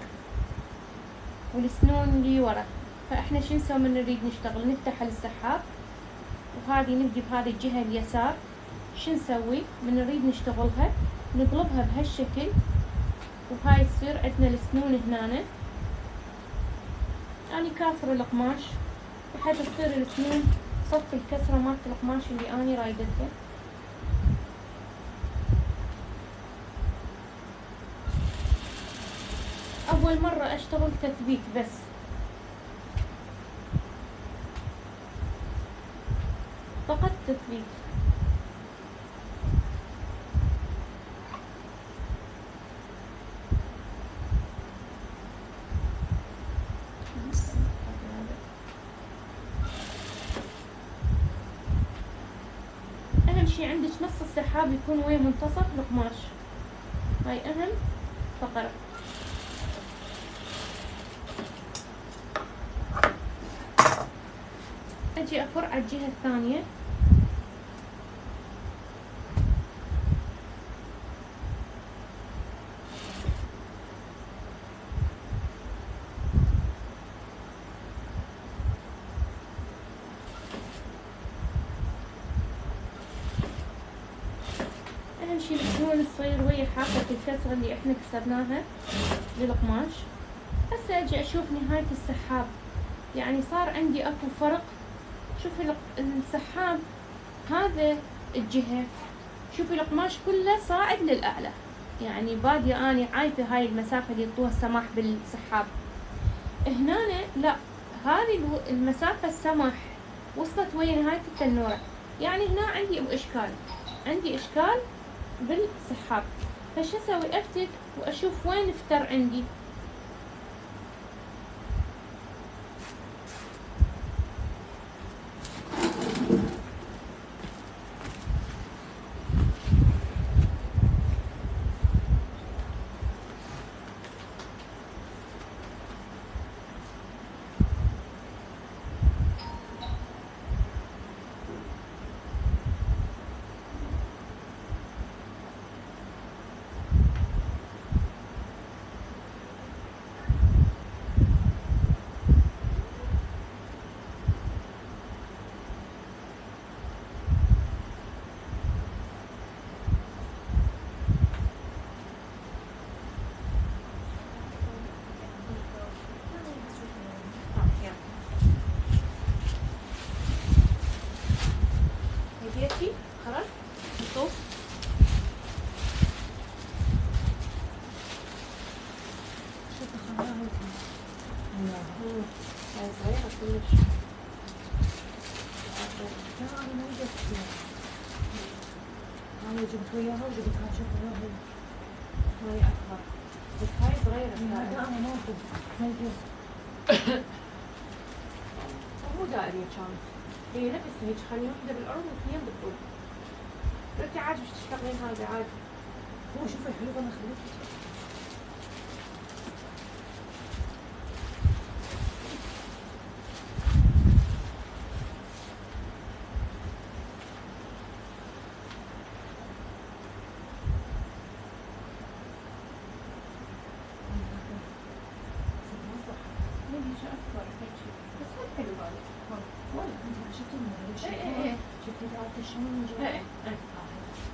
والسنون اللي ورا. فاحنا شو نسوي من نريد نشتغل؟ نفتح السحاب وهذه نبدي بهذه الجهة اليسار. شو نسوي من نريد نشتغلها؟ نقلبها بهالشكل وهاي تصير عندنا السنون هنا. يعني كاسر القماش بحيث تصير السنون صف الكسرة مالت القماش اللي اني رايدتها. اول مرة اشتغل تثبيت بس، فقط تثبيت. اهم شي عندك نص السحاب يكون ويا منتصف القماش، هاي اهم فقرة. اجي افر على الجهة الثانية. اهم شي السنون تصير ويا حافة الكسرة اللي احنا كسرناها للقماش. هسه اجي اشوف نهاية السحاب، يعني صار عندي اكو فرق. شوفي السحاب هذا الجهة، شوفي القماش كله صاعد للأعلى، يعني بادية أني عايفة هاي المسافة اللي يعطوها السماح بالسحاب. هنا لا، هذه المسافة السماح وصلت ويا نهاية التنورة، يعني هنا عندي إشكال بالسحاب. فش أسوي؟ أفتك وأشوف وين افتر عندي. هديتي خلاص الصوف. هاي صغيرة كلش. أنا جبت وياها وجبتها شوف وياها. هاي أكبر بس هاي صغيرة. لا أنا ما أخذ زي مو دائرية كانت، هي نفس هيك، خلي وحدة بالأرض واثنين بالطول. قلت عادي مش تشتغلين هذا عادي. هو شوف الحلو أنا خليته.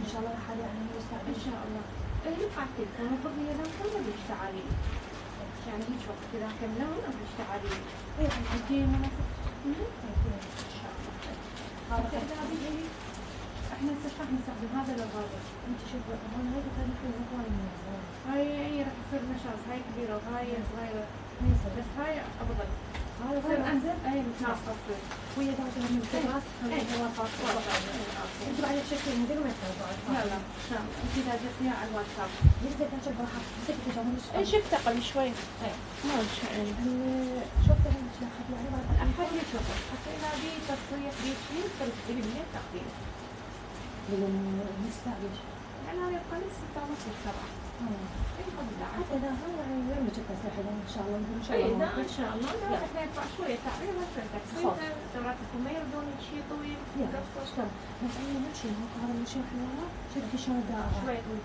إن شاء الله راح يعني يستعمل إن شاء الله. يبقى التلفون المفروض هي لون كله بيشتغل لي، يعني هيك وقت كذا كم لون بيشتغل لي. إيه هيجي مناسب. إن شاء الله. هذا كذا بيجي. إحنا راح نستخدم هذا لو هذا. أنت شوف هون هاي بتعرف الهواية هاي راح تصير نشاز، هاي كبيرة وهاي صغيرة، بس هاي أفضل. هذا تصير أنزل. أي متناسقة تصير. ويا بعدها من الراس خليها وسط. أنت بعد الشكل مدير ما يتعرف. لا لا إن شاء الله. أنت إذا جبتيها على الواتساب. يرزق أنت براحة مسكت جاموش. إيه شفت أقل شوي. إيه ما شاء شفت هذا الشيء أخذ يعني بعد الأحد يشوفه. حتى إذا بي تصريح بي شيء ترتبي لي تقديم. المستعجل. يعني هذا يبقى لي 6 ونص 7. حتى إذا هو يعني وين بجيب تسريح إن شاء الله إن شاء إيه الله. إن شاء الله. لا إحنا يطلع شوية تعبير ما شوية تكسير. تراتكم ما يرضون شيء طويل. اشتغل بس أنا نمشي هذا المشي حلوة شفت شلون دائرة. شوية طويل.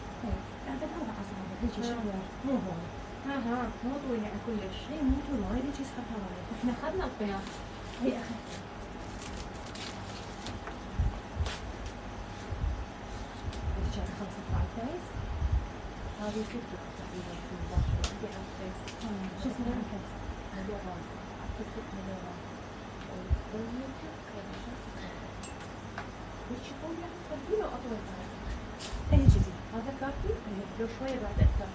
يعني هذا أصعب هيك شوية مو هون. ها مو طويل يعني كلش. اي مو طول، ما يجي يسحبها معي. احنا اخذنا القياس. هي اخذت. بدك يعني 5 قطع فايز؟ هذه 6 تقريبا في المباشرة. بدي على الفايز. شو اسمها الفايز؟ هذه الراس. تكتب هذا الراس. وش يقول يعني تبديله أطول هذا؟ أي جزء؟ هذا كافي؟ لو شوية بعد أكثر.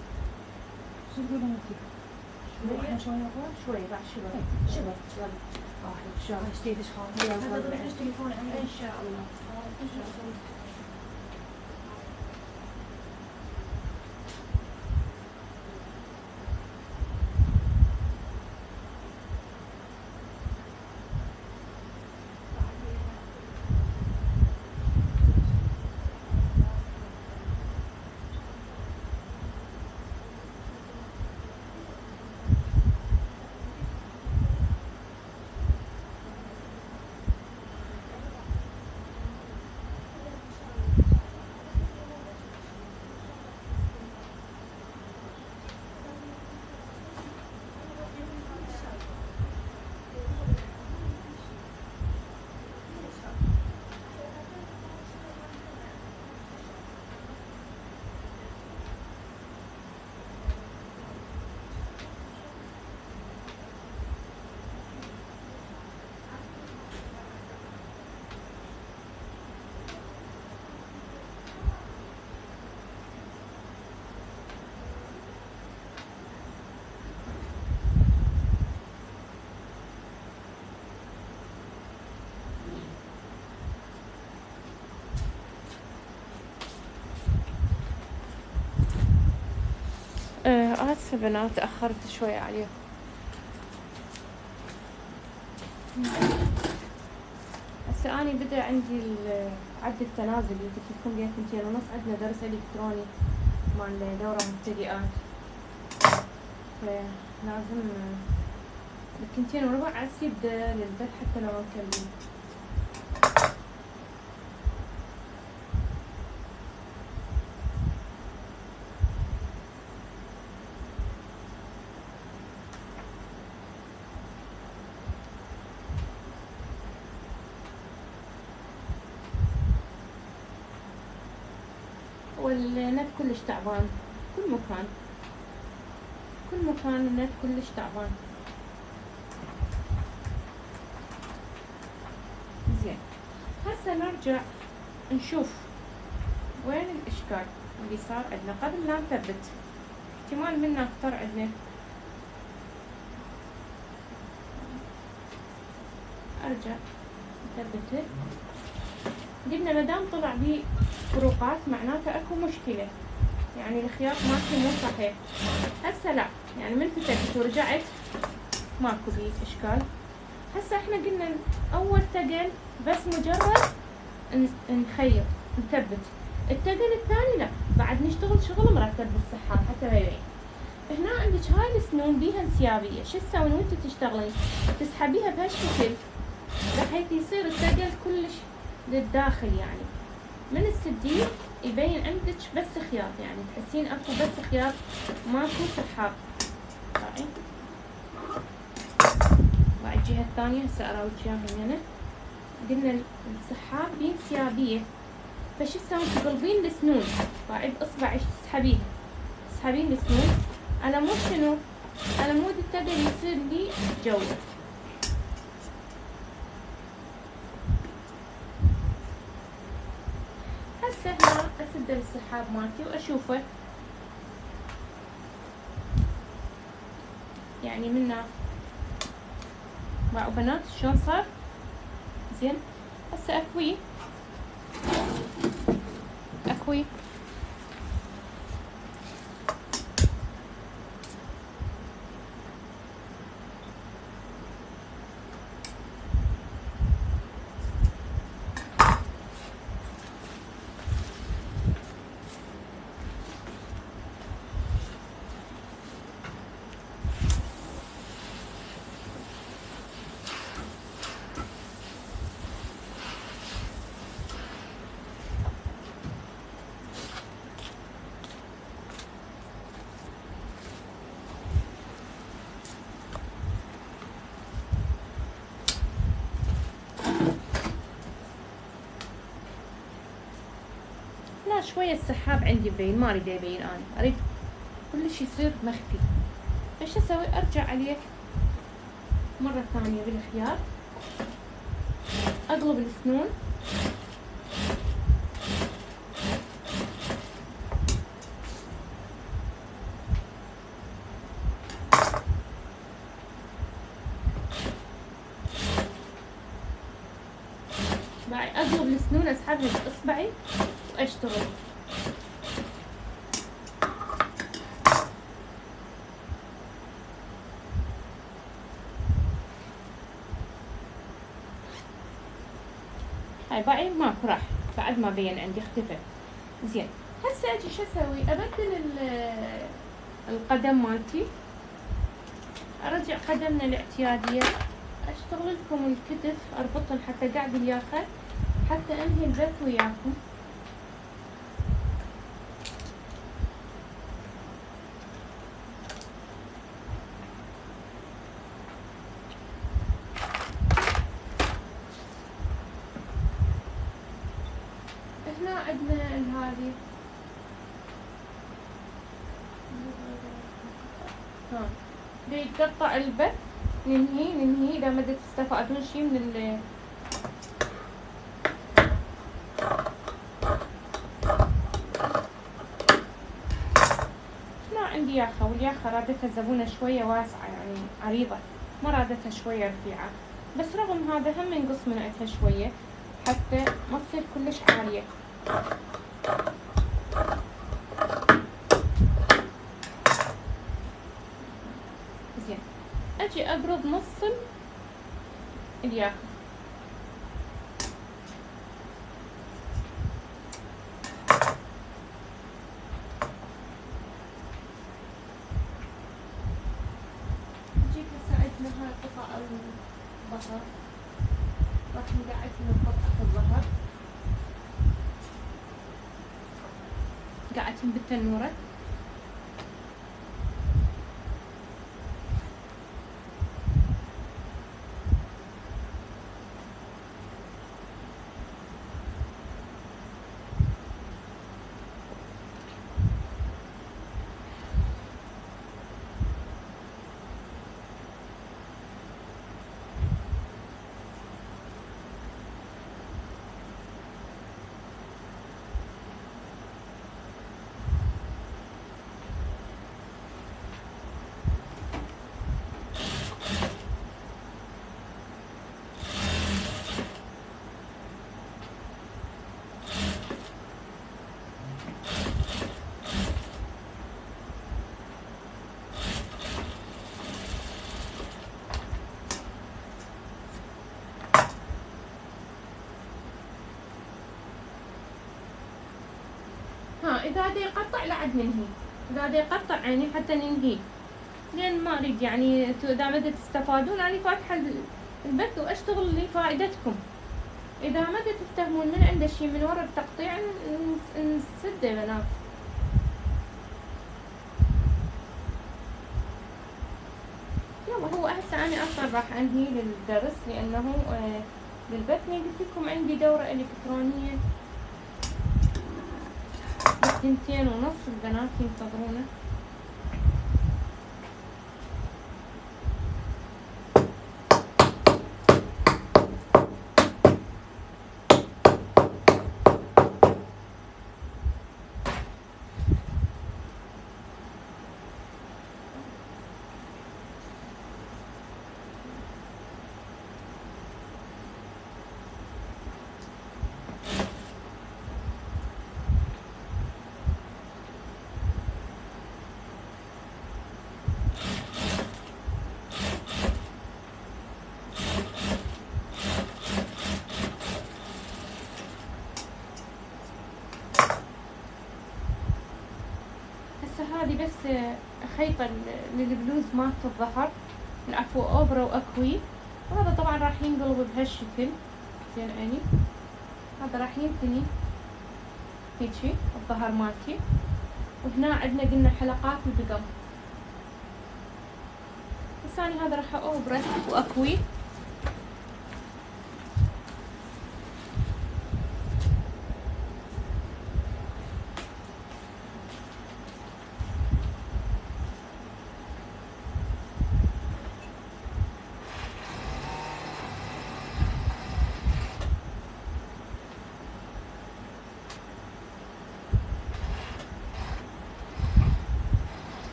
شو تقولون انتي؟ شوية شوية أطول؟ شوية بعد شوي. شبه. يلا. واحد شهر جديد ايش خاطر؟ هذا ضرب التليفون عندي إن شاء الله. إن شاء الله. آسفة بنات تأخرت شوي عليكم. هسه أني بدأ عندي عد التنازلي تكون بين 2:30 عندنا درس إلكتروني مال دورة مبتدئات، فلازم 2:15 عسى يبدأ للبث حتى لو مكملين. والنت كلش تعبان، كل مكان النت كلش تعبان. زين، هسه نرجع نشوف وين الإشكال اللي صار عندنا قبل لا نثبت. احتمال منا اختار عندنا. ارجع نثبته. قلنا مادام طلع بي فروقات معناته اكو مشكلة، يعني الخياط مالتي مو صحيح. هسه لا، يعني من فتحت ورجعت ماكو بي اشكال. هسه احنا قلنا اول تقل بس مجرد نخيط نثبت، التقل الثاني لا، بعد نشتغل شغل مرتب بالسحاب حتى ما يبين. هنا عندك هاي السنون بيها انسيابية، شو تسوين وانت تشتغلين؟ تسحبيها بهالشكل بحيث يصير التقل كلش للداخل، يعني من السدين يبين عندك بس خياط، يعني تحسين اكو بس خياط ماكو سحاب. طيب بعد الجهة الثانية هسه اراويك اياها هنا. قلنا السحاب بيه انسيابية، فشو تسوين؟ تقلبين السنون بعد اصبعك تسحبين السنون على مود شنو؟ على مود التقل يصير لي جولة. هسه هنا اسد السحاب مالتي واشوفه يعني منا مع بنات شلون صار. زين، هسه اكوي شوية السحاب عندي مبين، ما اريد يبين، انا اريد كل شي يصير مخفي. ايش اسوي؟ ارجع عليه مرة ثانية بالخيار، اقلب السنون، اقلب السنون، اسحبها باصبعي واشتغل. هاي باقي ماكو، راح بعد ما بين عندي اختفى. زين هسه اجي شو اسوي؟ ابدل القدم مالتي، ارجع قدمنا الاعتيادية، اشتغل لكم الكتف، اربطهم حتى قاعد الياخد، حتى انهي البث وياكم. هنا عندنا هذه بيتقطع البث، ننهي اذا ما تستفادون شي من عندي ياخة، والياخة رادتها زبونة شوية واسعة، يعني عريضة، ما رادتها شوية رفيعة، بس رغم هذا هم نقص من عندها شوية حتى ما تصير كلش عالية. زين اجي ابرد نص الياخة، هاي قطع الظهر راح نقعد نقطع الظهر، قاعدين بالتنورة. إذا دا يقطع لعد ننهي، إذا دا يقطع يعني حتى ننهي، لين ما أريد يعني إذا ما تستفادون أنا فاتحة البث وأشتغل لفائدتكم. إذا ما تفتهمون من عنده شي من ورا التقطيع نسده يا بنات. يلا هو هسه أنا أصلا راح أنهي للدرس، لأنه للبث قلت لكم عندي دورة إلكترونية 2:30 البنات ينتظرونه. هذه بس خيطة للبلوز مالت الظهر، العفو اوبرا واكوي، وهذا طبعا راح ينقلب بهالشكل. زين عيني هذا راح ينثني هيجي الظهر مالتي، وهنا عندنا قلنا حلقات البقم. بس انا هذا راح اوبرا واكوي.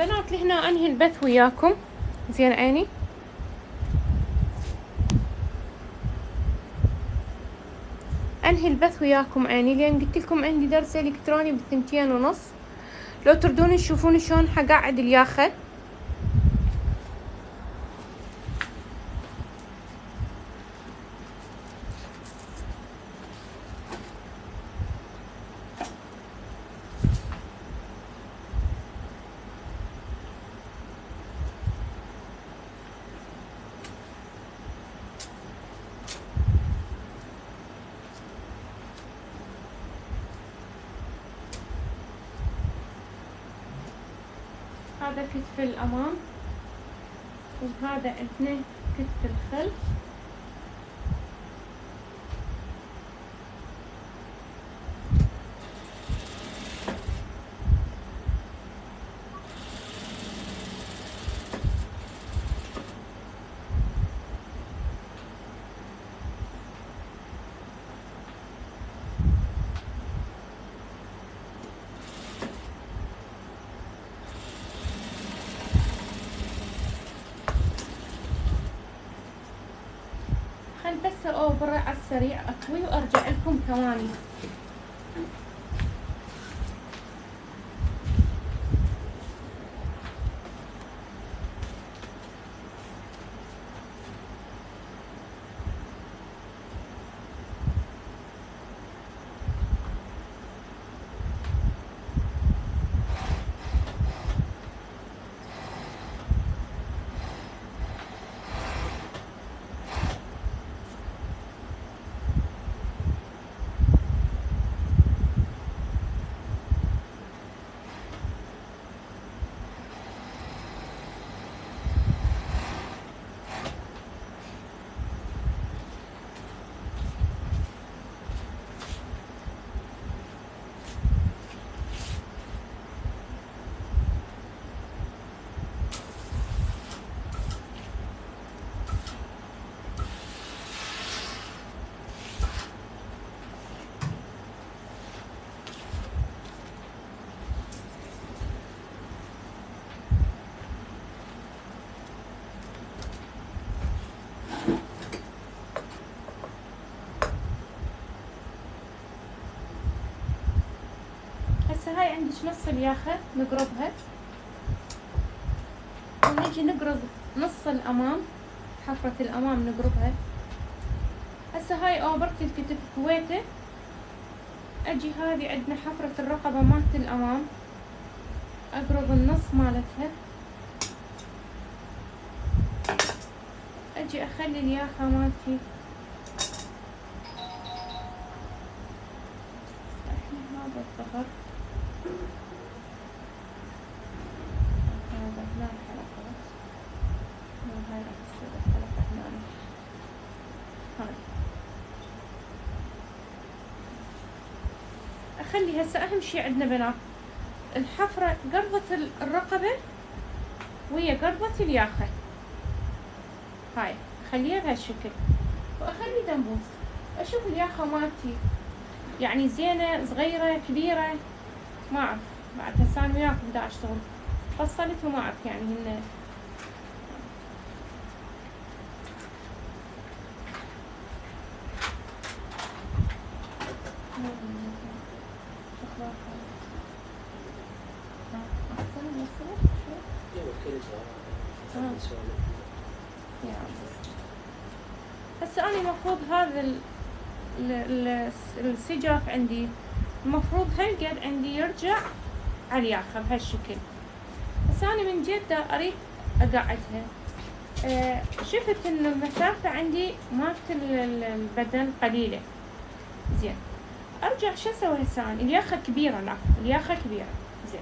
بنات لهنا انهي البث وياكم. زين عيني. انهي البث وياكم عيني، لان قلت لكم عندي درس الكتروني ب2:30. لو تردون تشوفون شلون حقعد الياخة. هذا كتف الأمام وهذا عندنا كتف الخلف. خل بس برا على السريع اكوي وارجع لكم ثواني. هسه هاي عندك نص الياخة نقربها ونجي نقرب نص الأمام، حفرة الأمام نقربها. هسه هاي أوبرة الكتف كويته. أجي هذه عندنا حفرة الرقبة مالت الأمام، أقرب النص مالتها. أجي أخلي الياخة مالتي هذا الظهر، هذا هنا الحلقات، وهاي راح تصير الحلقة هنا. هاي أخلي هسه أهم شي عندنا بنات الحفرة قربة الرقبة ويا قربة الياخة. هاي أخليها بهالشكل وأخلي دنبوس. أشوف الياخة مالتي يعني زينة صغيرة كبيرة ما أعرف. بعد هسه أنا وياكم دا أشتغل فصلت وما أعرف يعني هن هسه أنا المفروض هذا السجاف عندي المفروض هالقد عندي يرجع على الياخة بهالشكل. هسه أنا من جد أريد أقعدها. شفت إن المسافة عندي مالت البدن قليلة. زين أرجع شو أسوي هسه أنا؟ الياخة كبيرة، لا الياخة كبيرة. زين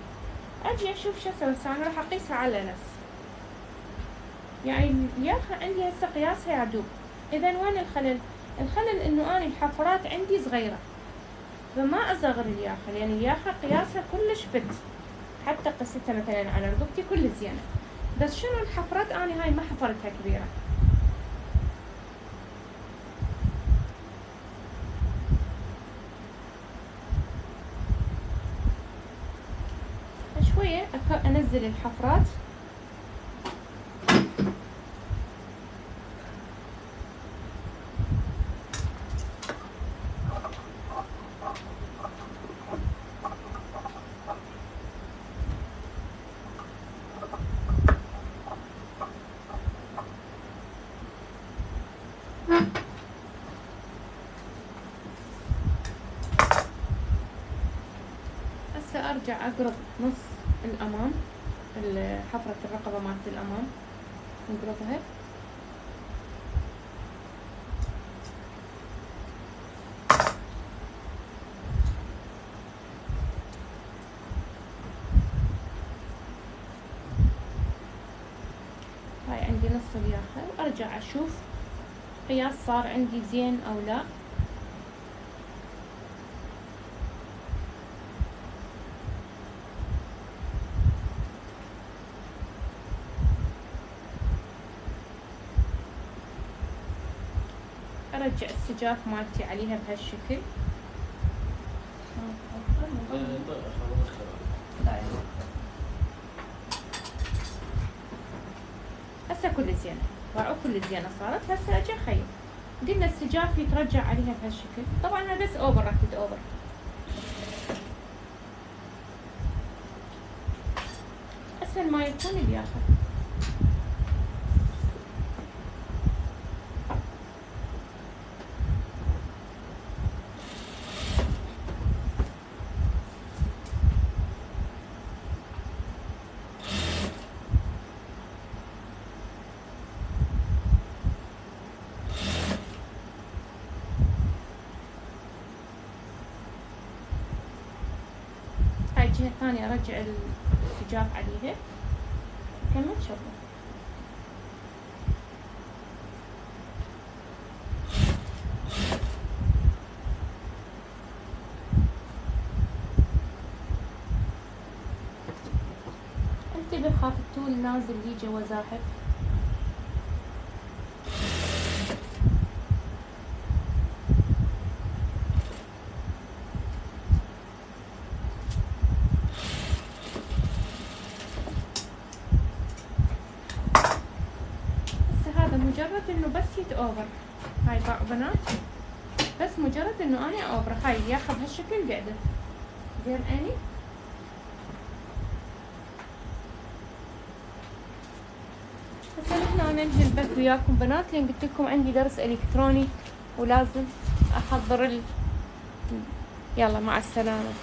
أجي أشوف شو أسوي هسه أنا. راح أقيسها على نفس يعني الياخة عندي هسه قياسها يعدوب. إذا وين الخلل؟ الخلل إنه أنا الحفرات عندي صغيرة فما أصغر الياخة، لأن الياخة قياسها كلش فت، حتى قستها مثلا على رقبتي كل زينة. بس شنو الحفرات أنا هاي ما حفرتها كبيرة. شوية انزل الحفرات. هسه ارجع اقرب نص الامام، حفرة الرقبة مالت الامام نقربها. هاي عندي نص الياخة، وارجع اشوف قياس صار عندي زين او لا. ارجع السجاف مالتي عليها بهالشكل. هسه كل زينة، باعوا كل زينة صارت. هسه اجي اخيط. قلنا السجاف يترجع عليها بهالشكل. طبعا هذا بس اوفر، راح تتأوفر. اسهل ما يكون الياخة. هاي الجهة الثانية ارجع السجاف عليها. كمل شغل. انتبه، خاف التول نازل لي جوا زاحف. مجرد انه بس يتأوفر. هاي باع بنات، بس مجرد انه انا اوفر. هاي ياخذ هالشكل قاعدة زين عيني. هسه نحن انا انهي البث وياكم بنات، لان قلت لكم عندي درس الكتروني ولازم احضر يلا مع السلامة.